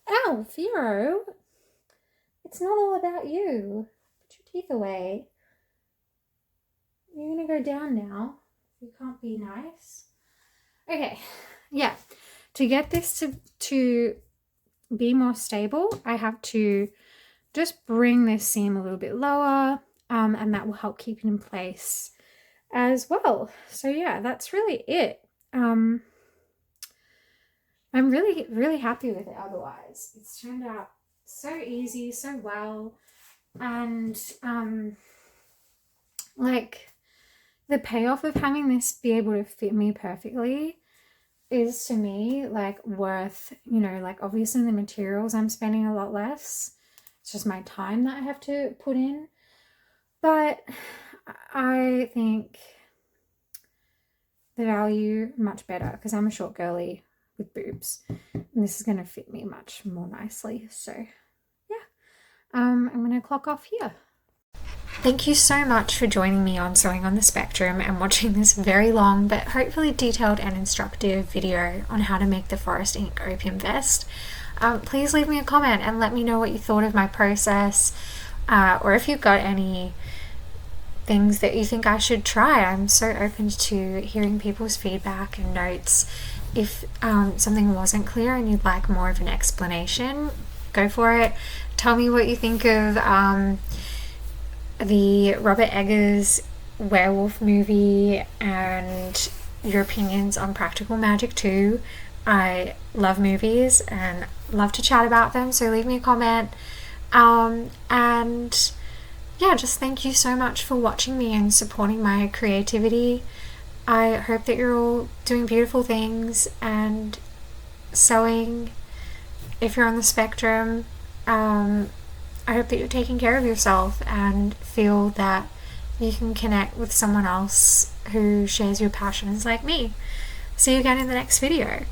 Ow, Firo! It's not all about you. Put your teeth away. You're gonna go down now. You can't be nice. Okay, yeah. To get this to be more stable, I have to just bring this seam a little bit lower, and that will help keep it in place as well. So yeah, that's really it. I'm really happy with it otherwise. It's turned out so easy, so well, and like the payoff of having this be able to fit me perfectly is to me like worth, you know, like obviously the materials I'm spending a lot less. It's just my time that I have to put in. But I think the value much better because I'm a short girly with boobs. And this is going to fit me much more nicely. So yeah, I'm going to clock off here. Thank you so much for joining me on Sewing on the Spectrum and watching this very long but hopefully detailed and instructive video on how to make the Forest Ink Opium Vest. Please leave me a comment and let me know what you thought of my process, or if you've got any things that you think I should try. I'm so open to hearing people's feedback and notes. If something wasn't clear and you'd like more of an explanation, go for it. Tell me what you think of the Robert Eggers werewolf movie and your opinions on Practical Magic 2. I love movies and love to chat about them, so leave me a comment. And yeah, just thank you so much for watching me and supporting my creativity. I hope that you're all doing beautiful things and sewing if you're on the spectrum. I hope that you're taking care of yourself and feel that you can connect with someone else who shares your passions like me. See you again in the next video.